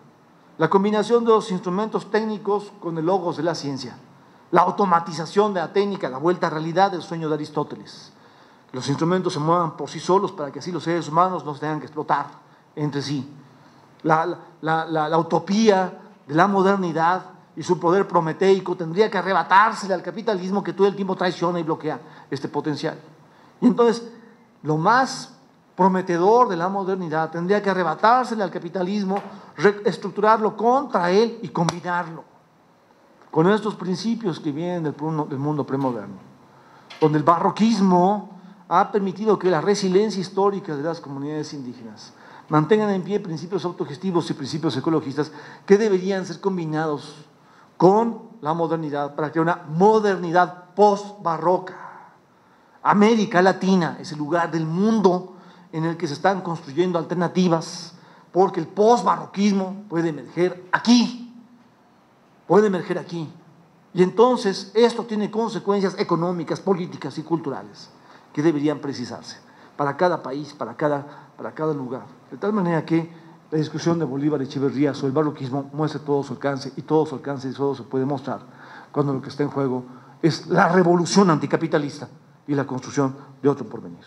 la combinación de los instrumentos técnicos con el logos de la ciencia, la automatización de la técnica, la vuelta a realidad del sueño de Aristóteles. Que los instrumentos se muevan por sí solos para que así los seres humanos no se tengan que explotar entre sí. La utopía de la modernidad y su poder prometeico tendría que arrebatársele al capitalismo que todo el tiempo traiciona y bloquea este potencial. Y entonces, lo más prometedor de la modernidad tendría que arrebatársele al capitalismo, reestructurarlo contra él y combinarlo con estos principios que vienen del mundo premoderno, donde el barroquismo ha permitido que la resiliencia histórica de las comunidades indígenas mantengan en pie principios autogestivos y principios ecologistas que deberían ser combinados con la modernidad para crear una modernidad post-barroca. América Latina es el lugar del mundo en el que se están construyendo alternativas, porque el post-barroquismo puede emerger aquí, y entonces esto tiene consecuencias económicas, políticas y culturales que deberían precisarse para cada país, para cada lugar, de tal manera que la discusión de Bolívar Echeverría sobre el barroquismo muestre todo su alcance y todo se puede mostrar cuando lo que está en juego es la revolución anticapitalista y la construcción de otro porvenir.